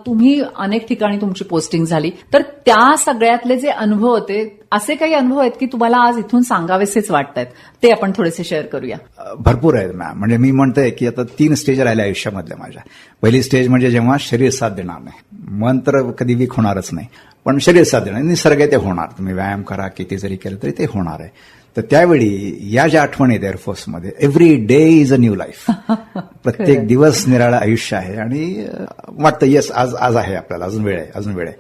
तुम्ही अनेक ठिकाणी तुमची पोस्टिंग झाली तर त्या सगळ्यातले जे अनुभव होते असे काही अनुभव आहेत की तुम्हाला आज इथून सांगावेसेच वाटतात ते आपण थोडेसे शेअर करूया. भरपूर आहेत मॅम. म्हणजे मी म्हणतोय की आता 3 स्टेज राहिल्या आयुष्यामधल्या माझ्या. पहिली स्टेज म्हणजे जेव्हा शरीर साथ देणार नाही. मन तर कधी वीक होणारच नाही पण शरीर साथ देणार निसर्ग ते होणार. तुम्ही व्यायाम करा किती जरी केलं तरी ते होणार आहे. तर त्यावेळी या ज्या आठवणी आहेत एअरफोर्समध्ये every day is a new life. प्रत्येक दिवस निराळं आयुष्य आहे आणि वाटतं येस आज आहे आपल्याला अजून वेळ आहे.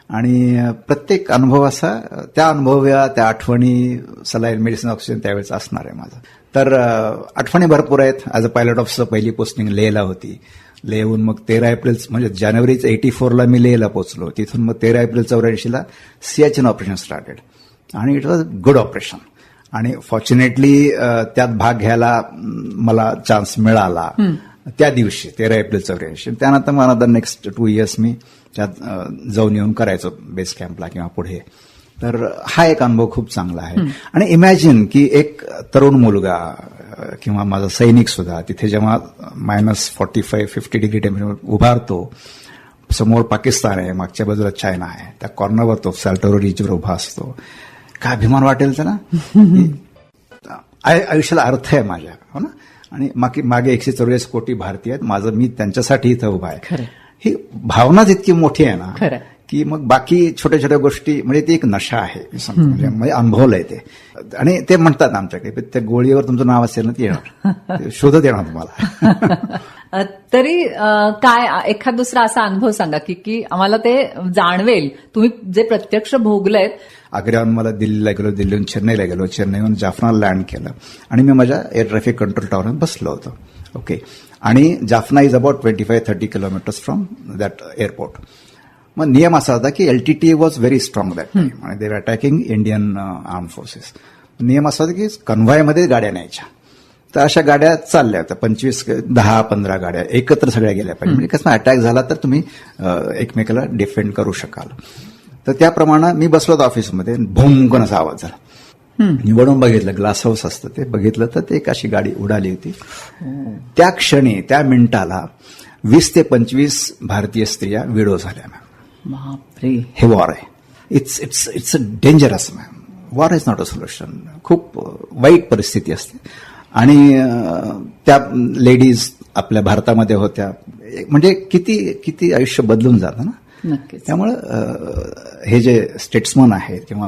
आणि प्रत्येक अनुभव असा त्या अनुभव्या त्या आठवणी सलाईन मेडिसिन ऑक्सिजन त्यावेळेस असणार आहे माझं. तर आठवणी भरपूर आहेत. ॲज अ पायलट ऑफिसर पहिली पोस्टिंग लेहला होती. लेहून मग 13 एप्रिल म्हणजे जानेवारी 84ला मी लेहला पोहोचलो. तिथून मग 13 एप्रिल 84ला सियाचीन ऑपरेशन स्टार्टेड आणि it was a good operation. आणि फॉर्च्युनेटली त्यात भाग घ्यायला मला चान्स मिळाला त्या दिवशी 13 एप्रिल 84. त्यानंतर मला नेक्स्ट 2 इयर्स मी त्यात जाऊन येऊन करायचो बेस कॅम्पला किंवा पुढे. तर हा एक अनुभव खूप चांगला आहे. आणि इमॅजिन की एक तरुण मुलगा किंवा माझा सैनिक सुद्धा तिथे जेव्हा -45-50 डिग्री टेम्परेचर उभारतो, समोर पाकिस्तान आहे, मागच्या बाजूला चायना आहे, त्या कॉर्नरवर तो सॅल्टोरो रीचवर उभा असतो, काय अभिमान वाटेल त्याला. आयुष्याला अर्थ आहे माझ्या, हो ना. आणि मागे 144 कोटी भारतीय आहेत, मी त्यांच्यासाठी इथं उभा आहे. ही भावनाच इतकी मोठी आहे ना की मग बाकी छोट्या छोट्या गोष्टी म्हणजे ती एक नशा आहे. म्हणजे अनुभवलंय ते. आणि ते म्हणतात आमच्याकडे त्या गोळीवर तुमचं नाव असेल ना ती येणार, शोधत येणार तुम्हाला. तरी काय एखाद दुसरा असा अनुभव सांगा की आम्हाला ते जाणवेल, तुम्ही जे प्रत्यक्ष भोगलेत. आग्र्याहून मला दिल्लीला गेलो, दिल्लीहून चेन्नईला गेलो, चेन्नईहून जाफनाला लँड केलं आणि मी माझ्या एअर ट्रॅफिक कंट्रोल टॉवरवर बसलो होतो. ओके. आणि Jaffna is about 25-30 kilometres from that airport. मग नियम असा होता की LTT was very strong that time आणि दे वर अटॅकिंग इंडियन आर्म फोर्सेस. नियम असा होता की कन्व्हॉयमध्ये गाड्या न्यायच्या. तर अशा गाड्या चालल्या होत्या, 10-15 गाड्या एकत्र सगळ्या गेल्या पाहिजे. म्हणजे कसं अटॅक झाला तर तुम्ही एकमेकाला डिफेंड करू शकाल. तर त्याप्रमाणे मी बसलो होतो ऑफिसमध्ये, भोंकन असा आवाज झाला. निवडून बघितलं, ग्लास हाऊस असतं ते बघितलं तर ते एक अशी गाडी उडाली होती. त्या क्षणी त्या मिनिटाला 20 ते 25 भारतीय स्त्रिया विडो झाल्या. बापरे, हे वॉर आहे. It's a dangerous ma'am. War is not a solution. खूप वाईट परिस्थिती असते. आणि त्या लेडीज आपल्या भारतामध्ये होत्या. म्हणजे किती आयुष्य बदलून जातं ना. नक्कीच. त्यामुळं हे जे स्टेट्समन आहेत किंवा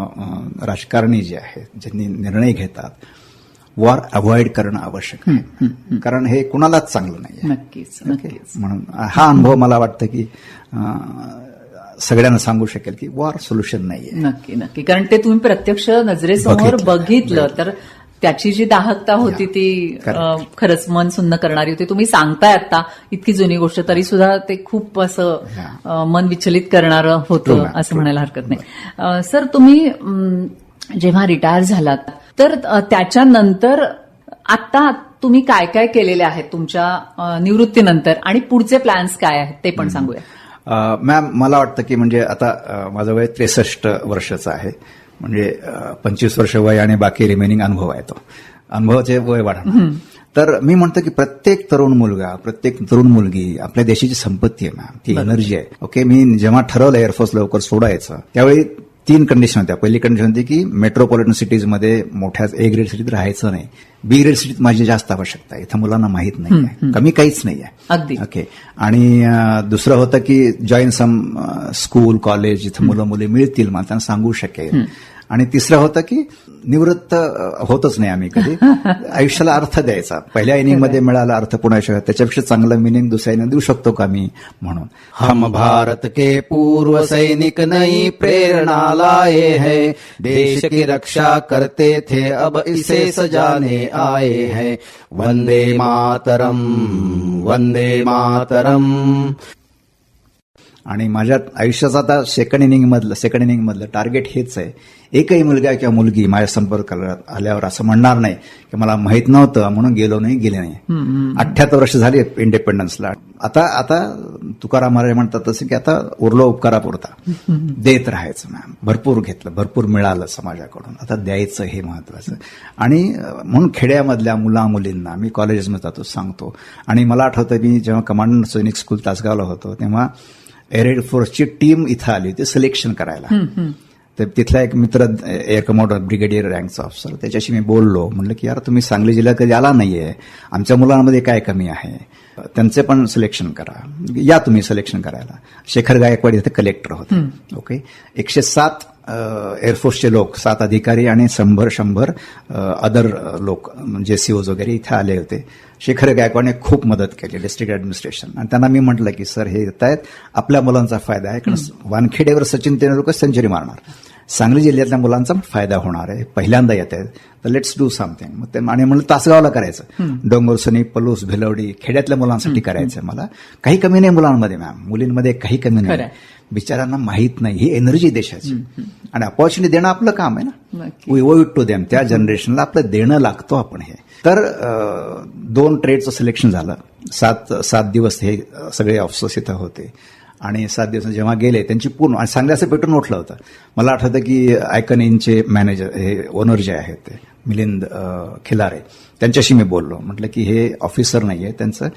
राजकारणी जे आहेत, ज्यांनी निर्णय घेतात, वॉर अवॉइड करणं आवश्यक आहे. कारण हे कुणालाच चांगलं नाही. नक्कीच नक्कीच. म्हणून हा अनुभव मला वाटतं की सगळ्यांना सांगू शकेल की वॉर सोल्युशन नाहीये. नक्की नक्की. कारण ते तुम्ही प्रत्यक्ष नजरेसमोर बघितलं तर त्याची जी दाहकता होती ती खरंच मन सुन्न करणारी होती. तुम्ही सांगताय आता इतकी जुनी गोष्ट तरी सुद्धा ते खूप असं मन विचलित करणारं होतं असं म्हणायला हरकत नाही. सर, तुम्ही जेव्हा रिटायर झालात तर त्याच्यानंतर आता तुम्ही काय काय केलेले आहेत तुमच्या निवृत्तीनंतर आणि पुढचे प्लॅन्स काय आहेत ते पण सांगूया. मॅम, मला वाटतं की म्हणजे आता माझं वय 63 वर्षाचं आहे. म्हणजे 25 वर्ष वय आणि बाकी रिमेनिंग अनुभव आहे. तो अनुभवाचे वय वाढणार. तर मी म्हणतो की प्रत्येक तरुण मुलगा, प्रत्येक तरुण मुलगी आपल्या देशाची संपत्ती आहे मॅम, ती एनर्जी आहे. ओके. मी जेव्हा ठरवलं एअरफोर्स लवकर सोडायचं त्यावेळी 3 कंडिशन होत्या. पहिली कंडिशन होती की मेट्रोपॉलिटन सिटीजमध्ये मोठ्या A ग्रेड सिटीत राहायचं नाही. B ग्रेड सिटीत माझी जास्त आवश्यकता आहे. इथं मुलांना माहीत नाही, कमी काहीच नाही आहे. अगदी. ओके. आणि दुसरं होतं की जॉईन सम स्कूल कॉलेज जिथं मुलं मुली मिळतील, मला त्यांना सांगू शकेल. आणि तिसरं होतं की निवृत्त होतच नाही आम्ही कधी. आयुष्याला अर्थ द्यायचा. पहिल्या इनिंगमध्ये मिळाला अर्थ पुन्हा त्याच्यापेक्षा चांगलं मिनिंग दुसऱ्या इनिंग देऊ शकतो का मी. म्हणून हम भारत के पूर्व सैनिक नई प्रेरणा लाए हैं, देश की रक्षा करते थे अब इसे सजाने आए हैं. वंदे मातरम, वंदे मातरम. आणि माझ्या आयुष्याचं आता सेकंड इनिंग मधलं टार्गेट हेच आहे. एकही मुलगा किंवा मुलगी माझ्या संपर्कात आल्यावर असं म्हणणार नाही की मला माहित नव्हतं म्हणून गेले नाही. 78 वर्ष झाली इंडिपेंडन्सला. आता तुकाराम महाराज म्हणतात तसं की आता उरलो उपकारापुरता. देत राहायचं मॅम. भरपूर घेतलं, भरपूर मिळालं समाजाकडून, आता द्यायचं हे महत्वाचं. आणि म्हणून खेड्यामधल्या मुला मुलींना मी कॉलेजेसमध्ये जातो, सांगतो. आणि मला आठवतं मी जेव्हा कमांडंट सैनिक स्कूल तासगावला होतो तेव्हा एअर फोर्सची टीम इथं आली होती सिलेक्शन करायला. तर तिथला एक मित्र एअर कमांडर ब्रिगेडियर रँकचा ऑफिसर, त्याच्याशी मी बोललो. म्हणलं की यार तुम्ही सांगली जिल्ह्यात कधी आला नाहीये, आमच्या मुलांमध्ये काय कमी आहे, त्यांचे पण सिलेक्शन करा, या तुम्ही सिलेक्शन करायला. शेखर गायकवाड इथे कलेक्टर होते. ओके. 107 एअरफोर्सचे लोक 7 अधिकारी आणि 100 अदर लोक म्हणजे सीओज वगैरे इथे आले होते. शेखर गायकवाडने खूप मदत केली, डिस्ट्रिक्ट ऍडमिनिस्ट्रेशन. आणि त्यांना मी म्हटलं की सर हे येत आहेत, आपल्या मुलांचा फायदा आहे, कारण वानखेडेवर सचिन तेंडुलकर सेंचुरी मारणार, सांगली जिल्ह्यातल्या मुलांचा फायदा होणार आहे, पहिल्यांदा येत आहेत, तर लेट्स डू समथिंग. मग ते आणि म्हणलं तासगावला करायचं, डोंगरसनी, पलूस, भिलवडी, खेड्यातल्या मुलांसाठी करायचं. मला काही कमी नाही मुलांमध्ये, मॅम, मुलींमध्ये काही कमी नाही. बिचारांना माहीत नाही ही एनर्जी देशाची, आणि अपॉर्च्युनिटी देणं आपलं काम आहे ना. वी ओव इट टू देम. त्या जनरेशनला आपलं देणं लागतो आपण हे. तर 2 ट्रेडचं सिलेक्शन झालं. 7 दिवस हे सगळे ऑफिसर्स इथं होते, आणि 7 दिवस जेव्हा गेले त्यांची पूर्ण, आणि चांगले असं पेटून उठलं होतं. मला आठवतं की आयकन इनचे मॅनेजर, हे ओनर जे आहेत ते मिलिंद खिलारे, त्यांच्याशी मी बोललो. म्हटलं की हे ऑफिसर नाहीये, त्यांचं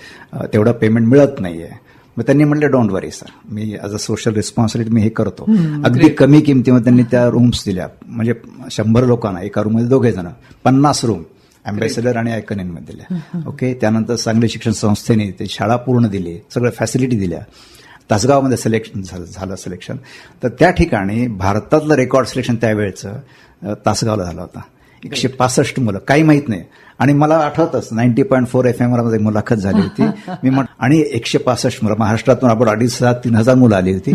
तेवढं पेमेंट मिळत नाहीये. मग त्यांनी म्हटलं डोंट वरी सर, मी ॲज अ सोशल रिस्पॉन्सिबिलिटी मी हे करतो. अगदी कमी किमतीमध्ये त्यांनी त्या रूम्स दिल्या, म्हणजे 100 लोकांना एका रूममध्ये 2 जण, 50 रूम अँबॅसेडर आणि आयकन इनमध्ये दिल्या. ओके. त्यानंतर सांगली शिक्षण संस्थेने ते शाळा पूर्ण दिली, सगळं फॅसिलिटी दिल्या. तासगावमध्ये सिलेक्शन झालं सिलेक्शन. तर त्या ठिकाणी भारतातलं रेकॉर्ड सिलेक्शन त्यावेळेचं तासगावला झालं होतं. 165 मुलं, काही माहीत नाही. आणि मला आठवतच 90.4 FM मध्ये मुलाखत झाली होती मी आणि 165 मुलं, महाराष्ट्रातून आपण 2,500-3,000 मुलं आली होती.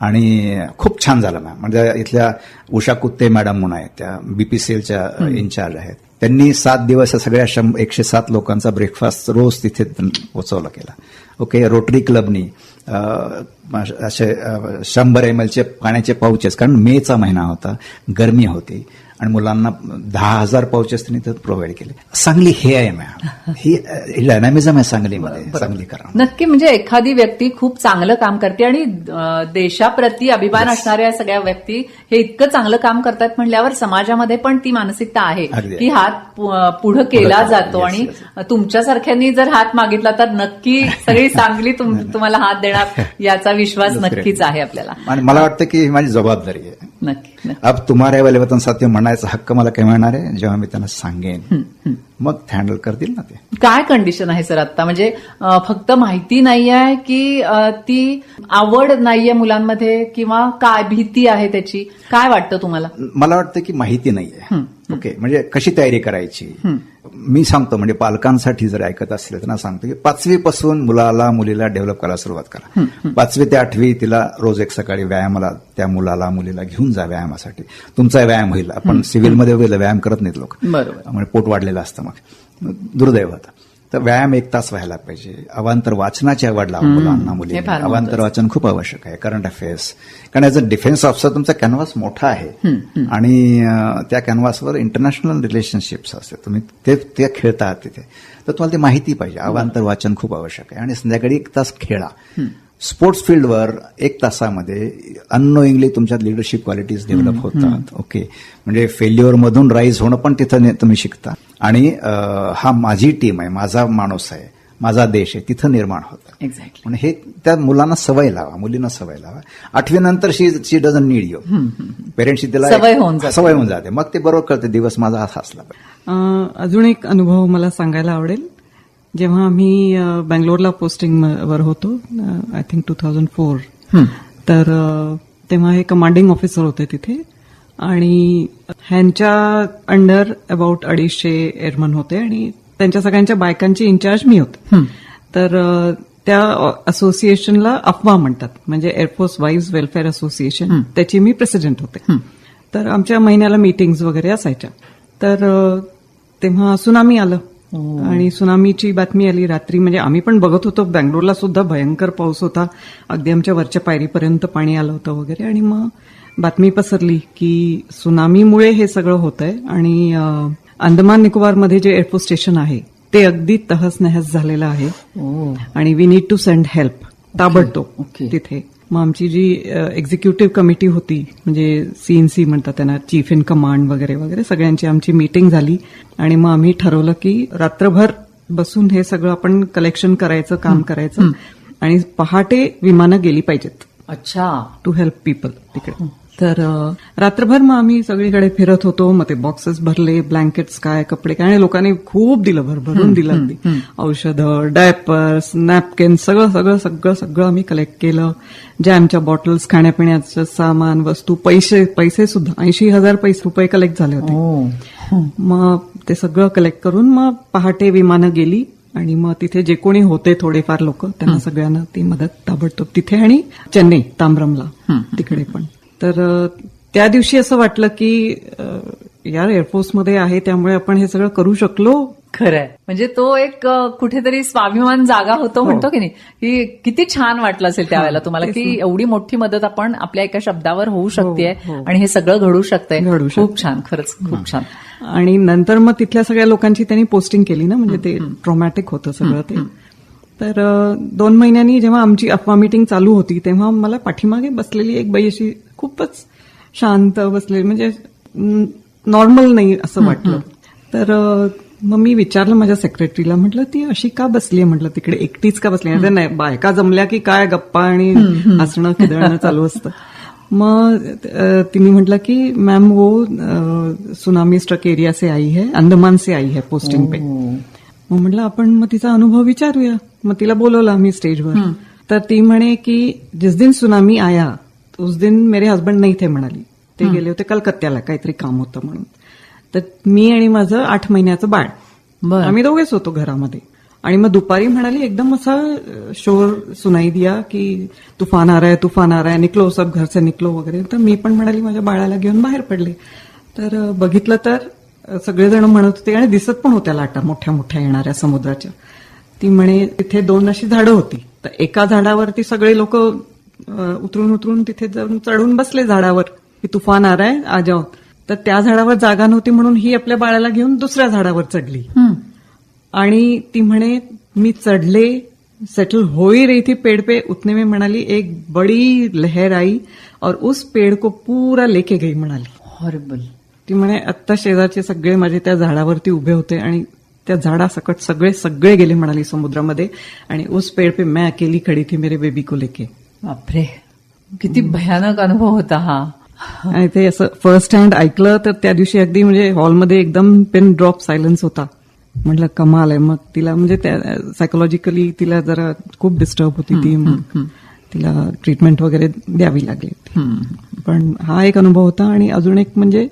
आणि खूप छान झालं मॅम. म्हणजे इथल्या उषा कुत्ते मॅडम म्हणून आहेत, त्या बीपीसीएलच्या इन्चार्ज आहेत. त्यांनी 7 दिवस सगळ्या 107 लोकांचा ब्रेकफास्ट रोज तिथे पोचवला केला. ओके. रोटरी क्लबनी असे 100 ml पाण्याचे पाऊचेस, कारण मेचा महिना होता, गरमी होती, आणि मुलांना 10,000 पाऊचेस त्यांनी तर प्रोव्हाइड केले. सांगली हे आहे मॅम, ही डायनामिझम आहे सांगलीमध्ये, सांगलीकरण. नक्की. म्हणजे एखादी व्यक्ती खूप चांगलं काम करते आणि देशाप्रती अभिमान असणाऱ्या सगळ्या व्यक्ती हे इतकं चांगलं काम करतात म्हणल्यावर समाजामध्ये पण ती मानसिकता आहे की हात पुढे केला जातो. आणि तुमच्यासारख्यांनी जर हात मागितला तर नक्की सगळी सांगली तुम्हाला हात देणार, याचा विश्वास नक्कीच आहे आपल्याला. आणि मला वाटतं की ही माझी जबाबदारी आहे. नक्की. अब तुम्हारे वाले वतन साथियों म्हणायचा हक्क मला काय मिळणार आहे जेव्हा मी त्यांना सांगेन, मग हँडल करतील ना ते. काय कंडिशन आहे सर आता? म्हणजे फक्त माहिती नाही आहे की ती आवड नाहीये मुलांमध्ये, किंवा काय भीती आहे त्याची? काय वाटतं तुम्हाला? मला वाटतं की माहिती नाहीये. ओके. म्हणजे कशी तयारी करायची मी सांगतो. म्हणजे पालकांसाठी जर ऐकत असले तर त्यांना सांगतो की 5वी पासून मुलाला मुलीला डेव्हलप करायला सुरुवात करा. 5वी ते 8वी तिला रोज एक सकाळी व्यायामाला त्या मुलाला मुलीला घेऊन जा व्यायामासाठी. तुमचा व्यायाम होईल. आपण सिव्हिलमध्ये वगैरे व्यायाम करत नाहीत लोक, बरोबर, म्हणजे पोट वाढलेलं असतं, मग दुर्दैव होतं. तर व्यायाम 1 तास व्हायला पाहिजे. अवांतर वाचनाची आवड लावा मुलांना मुलींना. अवांतर वाचन खूप आवश्यक आहे. करंट अफेअर्स, कारण ॲज अ डिफेन्स ऑफिसर तुमचा कॅनव्हास मोठा आहे, आणि त्या कॅनव्हासवर इंटरनॅशनल रिलेशनशिप्स असते, तुम्ही ते खेळता आहात तिथे, तर तुम्हाला ती माहिती पाहिजे. अवांतर वाचन खूप आवश्यक आहे. आणि संध्याकाळी 1 तास खेळा. स्पोर्ट्स फील्डवर 1 तासामध्ये अननोईंगली तुमच्यात लिडरशिप क्वालिटीज डेव्हलप होतात. ओके. म्हणजे फेल्युअरमधून राईज होणं पण तिथं तुम्ही शिकता. आणि हा माझी टीम आहे, माझा माणूस आहे, माझा देश आहे, तिथं निर्माण होतं. एक्झॅक्टली. म्हणजे हे त्या मुलांना सवय लावा, मुलींना सवय लावा. 8वी नंतर शी डझंट नीड यू. पेरेंट्सची तिला सवय होऊन जाते, मग ते बरोबर कळते दिवस माझा हा असला पाहिजे. अजून एक अनुभव मला सांगायला आवडेल. जेव्हा आम्ही बँगलोरला पोस्टिंग वर होतो, आय थिंक 2004, तर तेव्हा हे कमांडिंग ऑफिसर होते तिथे, आणि ह्यांच्या अंडर अबाउट 250 एअरमन होते, आणि त्यांच्या सगळ्यांच्या बायकांची इन्चार्ज मी होते. तर त्या असोसिएशनला अफवा म्हणतात, म्हणजे एअरफोर्स वाईव्स वेलफेअर असोसिएशन, त्याची मी प्रेसिडेंट होते. तर आमच्या महिन्याला मीटिंग्स वगैरे असायच्या. तर तेव्हा सुनामी आलं, आणि सुनामीची बातमी आली रात्री. म्हणजे आम्ही पण बघत होतो, बँगलोरला सुद्धा भयंकर पाऊस होता, अगदी आमच्या वरच्या पायरीपर्यंत पाणी आलं होतं वगैरे. आणि मग बातमी पसरली की सुनामीमुळे हे सगळं होत आहे, आणि अंदमान निकोबारमध्ये जे एअरफोर्स स्टेशन आहे ते अगदी तहस नहस झालेलं आहे, आणि we need to send help ताबडतोब तिथे. मग आमची जी एक्झिक्युटिव्ह कमिटी होती, म्हणजे सीएनसी म्हणतात त्यांना, चीफ इन कमांड वगैरे वगैरे, सगळ्यांची आमची मीटिंग झाली. आणि मग आम्ही ठरवलं की रात्रभर बसून हे सगळं आपण कलेक्शन करायचं, काम करायचं, आणि पहाटे विमानं गेली पाहिजेत. अच्छा. टू हेल्प पीपल तिकडे. तर रात्रभर मग आम्ही सगळीकडे फिरत होतो. मग ते बॉक्सेस भरले, ब्लँकेट्स काय, कपडे काय, आणि लोकांनी खूप दिलं, भरभरून दिलं अगदी. औषधं, डायपर्स, नॅपकिन, सगळं आम्ही कलेक्ट केलं. जॅमच्या बॉटल्स, खाण्यापिण्याचं सामान, वस्तू, पैसे सुद्धा 80,000 रुपये कलेक्ट झाले होते. मग ते सगळं कलेक्ट करून मग पहाटे विमानं गेली आणि मग तिथे जे कोणी होते थोडेफार लोक, त्यांना सगळ्यांना ती मदत ताबडतोब तिथे, आणि चेन्नई, तांबरमला तिकडे पण. तर त्या दिवशी असं वाटलं की यार, एअरफोर्समध्ये आहे त्यामुळे आपण हे सगळं करू शकलो. खरंय. म्हणजे तो एक कुठेतरी स्वाभिमान जागा होतो, म्हणतो की नाही, की किती छान वाटलं असेल त्यावेळेला तुम्हाला, की एवढी मोठी मदत आपण आपल्या एका शब्दावर होऊ शकते आणि हे सगळं घडू शकतंय. खूप छान, खरंच खूप छान. आणि नंतर मग तिथल्या सगळ्या लोकांची त्यांनी पोस्टिंग केली ना, म्हणजे ते ट्रॉमॅटिक होतं सगळं ते. तर 2 महिन्यांनी जेव्हा आमची अफवा मीटिंग चालू होती, तेव्हा मला पाठीमागे बसलेली एक बाई अशी खूपच शांत बसलेली, म्हणजे नॉर्मल नाही असं वाटलं. तर मग मी विचारलं माझ्या सेक्रेटरीला, म्हटलं ती अशी का बसलीये, म्हटलं तिकडे एकटीच का बसली, नाही बायका जमल्या की काय गप्पा आणि हसणं खिदळणं चालू असतं. मग तिने म्हटलं की मैम वो सुनामी स्ट्रक एरिया से आई है, अंदमान से आई है पोस्टिंग पे. मग म्हटलं आपण मग तिचा अनुभव विचारूया. मग तिला बोलवलं आम्ही स्टेजवर. तर ती म्हणे की जिस दिन सुनामी आया उस दिन मेरे हस्बंड नाही थे, म्हणाली. ते गेले होते कलकत्त्याला, काहीतरी काम होतं म्हणून. तर मी आणि माझं 8 महिन्याचं बाळ, आम्ही दोघेच होतो घरामध्ये. आणि मग दुपारी म्हणाली, एकदम असा शोर सुनाई दिया की तुफान आ रहा है, निकलो सब घर से निकलो वगैरे. तर मी पण म्हणाली, माझ्या बाळाला घेऊन बाहेर पडले. तर बघितलं तर सगळेजण म्हणत होते आणि दिसत पण होत्या लाटा मोठ्या मोठ्या येणाऱ्या समुद्राच्या. ती म्हणे तिथे 2 अशी झाडं होती, तर एका झाडावरती सगळे लोक उतरून तिथे जाऊन चढून बसले झाडावर, की तुफान आ रहा है, आ जाओ. तर त्या झाडावर जागा नव्हती म्हणून ही आपल्या बाळाला घेऊन दुसऱ्या झाडावर चढली. आणि ती म्हणे मी चढ़ले, सेटल हो ही रही थी पेड़ पे, उतने में म्हणाली एक बड़ी लहर आई और उस पेड़ को पूरा लेके गई, म्हणाली. हॉरिबल. ती म्हणे आत्ता शेजारचे सगळे माझे त्या झाडावरती उभे होते आणि त्या झाडासकट सगळे गेले, म्हणाली, समुद्रामध्ये. आणि उस पेड़ पे मैं अकेली खड़ी थी मेरे बेबी को लेके. बापरे, किती भयानक अनुभव होता हा. आणि ते असं फर्स्ट हँड ऐकलं तर त्या दिवशी अगदी म्हणजे हॉलमध्ये एकदम पिन ड्रॉप सायलन्स होता. म्हटलं कमाल आहे. मग तिला म्हणजे त्या सायकोलॉजिकली तिला जरा खूप डिस्टर्ब होती ती, मग तिला ट्रीटमेंट वगैरे द्यावी लागली. पण हा एक अनुभव होता. आणि अजून एक म्हणजे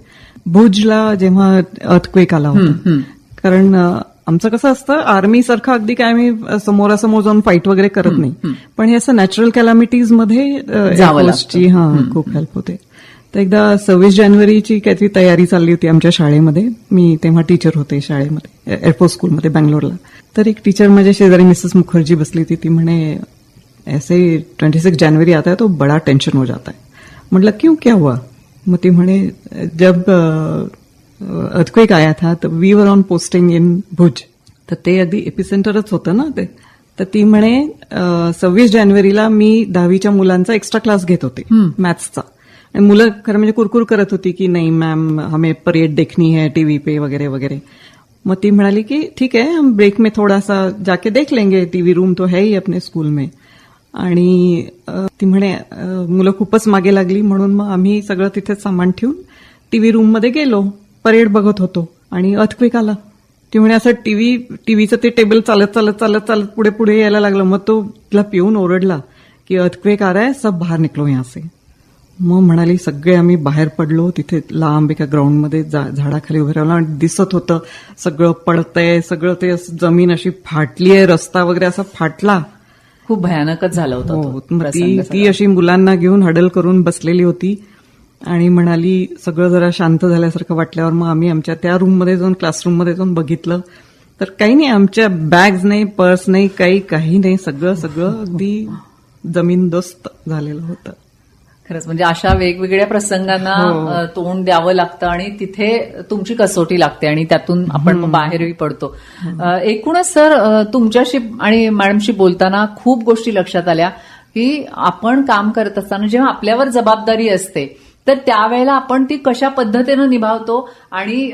भुजला जेव्हा अर्थक्वेक आला होता, कारण आमचं कसं असतं, आर्मी सारखं अगदी काय मी समोरासमोर जाऊन फाईट वगैरे करत नाही, पण हे असं नॅचरल कॅलॅमिटीज मध्ये एअरफोर्सची खूप हेल्प होते. तर एकदा 26 जानेवारीची काहीतरी तयारी चालली होती आमच्या शाळेमध्ये. मी तेव्हा टीचर होते शाळेमध्ये, एअरफोर्स स्कूलमध्ये बँगलोरला. तर एक टीचर माझ्या शेजारी मिसेस मुखर्जी बसली होती. ती म्हणे ऐसे 26 जनवरी आता है तो बड़ा टेंशन हो जाता है. म्हटलं क्यों, क्या हुआ? मग ती म्हणे जब अर्थक्वेक आया था तर we were on posting in Bhuj. तर ते अगदी एपिसेंटरच होतं ना ते. तर ती म्हणे 26 जानेवारीला मी 10वीच्या मुलांचा एक्स्ट्रा क्लास घेत होते मॅथ्सचा. आणि मुलं खरं म्हणजे कुरकुर करत होती की नाही मॅम हमें परेड देखनी है टीवी पे वगैरह वगैरह. मग ती म्हणाली की ठीक है हम ब्रेक में थोड़ा सा जाके देख लेंगे, टीवी रूम तो है ही अपने स्कूल में. आणि ती म्हणे मुलं खूपच मागे लागली म्हणून मग आम्ही सगळं तिथे सामान ठेवून टीव्ही रूम मध्ये गेलो, परेड बघत होतो आणि अर्थक्वेक आला. ती म्हणे असं टीव्हीचं ते टेबल चालत पुढे पुढे यायला लागलं. मग तो तिला पिऊन ओरडला की अर्थक्वेक आ रहा है, सब बाहेर निकलो यहाँ से. मग म्हणाली सगळे आम्ही बाहेर पडलो. तिथे लांब एका ग्राउंडमध्ये झाडाखाली उभे राहिलो आणि दिसत होतं सगळं पडतंय, सगळं ते जमीन अशी फाटलीये, रस्ता वगैरे असा फाटला. खूप भयानकच झालं होतं. ती अशी मुलांना घेऊन हडल करून बसलेली होती आणि म्हणाली सगळं जरा शांत झाल्यासारखं वाटल्यावर मग आम्ही आमच्या त्या रूममध्ये जाऊन, क्लासरूममध्ये जाऊन बघितलं तर काही नाही, आमच्या बॅग्स नाही, पर्स नाही, काही नाही, सगळं अगदी जमीनदोस्त झालेलं होतं. खरंच म्हणजे अशा वेगवेगळ्या प्रसंगांना तोंड द्यावं लागतं आणि तिथे तुमची कसोटी लागते आणि त्यातून आपण बाहेरही पडतो. एकूणच सर तुमच्याशी आणि मॅडमशी बोलताना खूप गोष्टी लक्षात आल्या की आपण काम करत असताना जेव्हा आपल्यावर जबाबदारी असते तर त्यावेळेला आपण ती कशा पद्धतीनं निभावतो आणि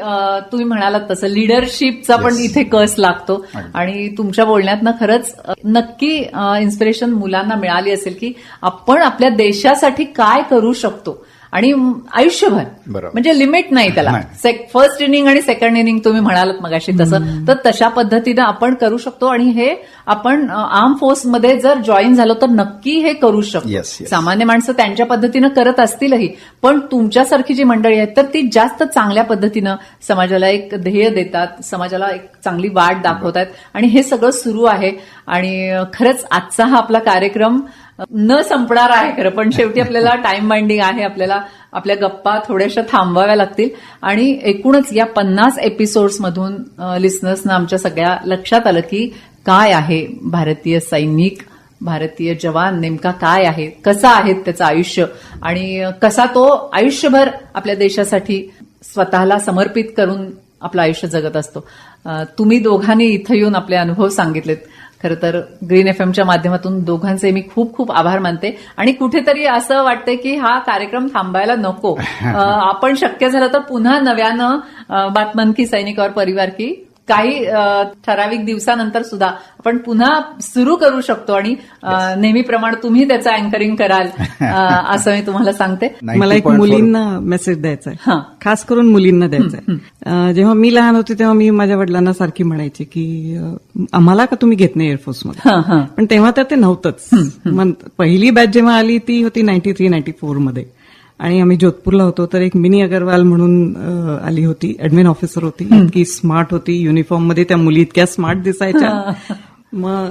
तुम्ही म्हणालात तसं लिडरशिपचा पण इथे कस लागतो. आणि तुमच्या बोलण्यातनं खरंच नक्की इन्स्पिरेशन मुलांना मिळाली असेल की आपण आपल्या देशासाठी काय करू शकतो आणि आयुष्यभर बरोबर. म्हणजे लिमिट नाही त्याला. नाही. फर्स्ट इनिंग आणि सेकंड इनिंग तुम्ही म्हणालात मगाशी तसं, तर तशा पद्धतीनं आपण करू शकतो आणि हे आपण आर्म फोर्समध्ये जर जॉईन झालो तर नक्की हे करू शकतो. Yes, yes. सामान्य माणसं त्यांच्या पद्धतीनं करत असतीलही, पण तुमच्यासारखी जी मंडळी आहेत तर ती जास्त चांगल्या पद्धतीनं समाजाला एक ध्येय देतात, समाजाला एक चांगली वाट दाखवतात आणि हे सगळं सुरू आहे. आणि खरंच आजचा हा आपला कार्यक्रम न संपणार आहे खरं, पण शेवटी आपल्याला टाइम बाइंडिंग आहे, आपल्याला आपल्या गप्पा थोड्याशा थांबवाव्या लागतील. आणि एकूणच या 50 एपिसोड्समधून लिसनर्सना आमच्या सगळ्या लक्षात आलं की काय आहे भारतीय सैनिक, भारतीय जवान नेमका काय आहे, कसा आहे त्याचं आयुष्य आणि कसा तो आयुष्यभर आपल्या देशासाठी स्वतःला समर्पित करून आपलं आयुष्य जगत असतो. तुम्ही दोघांनी इथं येऊन आपले अनुभव सांगितलेत. खरं तर ग्रीन एफएमच्या माध्यमातून दोघांचे मी खूप खूप आभार मानते. आणि कुठेतरी असं वाटतंय की हा कार्यक्रम थांबायला नको. आपण शक्य झालं तर पुन्हा नव्यानं बात मन की सैनिक और परिवार की काही ठराविक दिवसानंतर सुद्धा आपण पुन्हा सुरू करू शकतो आणि नेहमीप्रमाणे तुम्ही त्याचं अँकरिंग कराल असं मी तुम्हाला सांगते. मला एक 90.4 मुलींना मेसेज द्यायचा आहे, हां. खास करून मुलींना द्यायचा आहे. जेव्हा मी लहान होते तेव्हा मी माझ्या वडिलांना सारखी म्हणायची की आम्हाला का तुम्ही घेत नाही एअरफोर्समध्ये, हां, हां. पण तेव्हा तर ते नव्हतंच. पहिली बॅच जेव्हा आली ती होती 93-94 मध्ये आणि आम्ही जोधपूरला होतो. तर एक मिनी अगरवाल म्हणून आली होती, ऍडमिन ऑफिसर होती, इतकी स्मार्ट होती, युनिफॉर्म मध्ये त्या मुली इतक्या स्मार्ट दिसायच्या. मग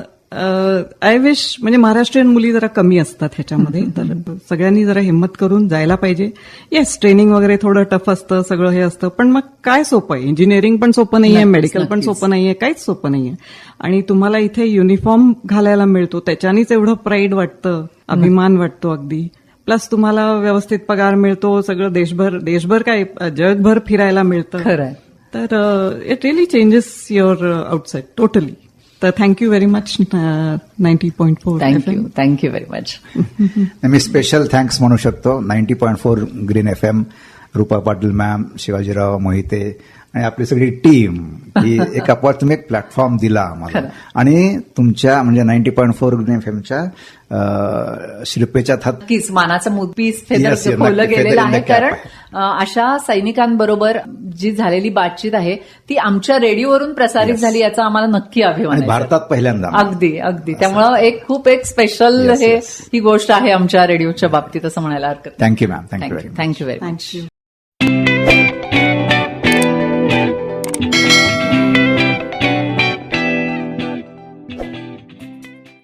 आय विश म्हणजे महाराष्ट्रीयन मुली जरा कमी असतात ह्याच्यामध्ये, तर सगळ्यांनी जरा हिंमत करून जायला पाहिजे. येस, ट्रेनिंग वगैरे थोडं टफ असतं, सगळं हे असतं, पण मग काय सोपं आहे? इंजिनिअरिंग पण सोपं नाहीये, मेडिकल पण सोपं नाहीये, काहीच सोपं नाहीये. आणि तुम्हाला इथे युनिफॉर्म घालायला मिळतो, त्याच्यानेच एवढं प्राईड वाटतं, अभिमान वाटतो अगदी. प्लस तुम्हाला व्यवस्थित पगार मिळतो, सगळं देशभर काय जगभर फिरायला मिळतं. खरंय. तर it really changes your outside totally. तर thank you very much 90.4 thank you very much. मी स्पेशल थँक्स म्हणू शकतो 90.4 green FM, Rupa Patil ma'am, Shivajirao Mohite आणि आपली सगळी टीम ही एक तुम्ही एक प्लॅटफॉर्म दिला आम्हाला. आणि तुमच्या म्हणजे 90.4 ग्रीन एफएमच्या शिल्पेच्या नक्कीच मानाचं मुदपीस Yes, yes, खोललं नक्की. गेलेलं आहे. Feather in the cap कारण अशा सैनिकांबरोबर जी झालेली बातचीत आहे ती आमच्या रेडिओवरून प्रसारित झाली याचा आम्हाला नक्की अभिमान आणि आहे. भारतात पहिल्यांदा. अगदी अगदी. त्यामुळं खूप स्पेशल Yes, yes. ही गोष्ट आहे आमच्या रेडिओच्या बाबतीत असं म्हणायला हरकत. Thank you ma'am, thank you. Thank you very much. Thank you.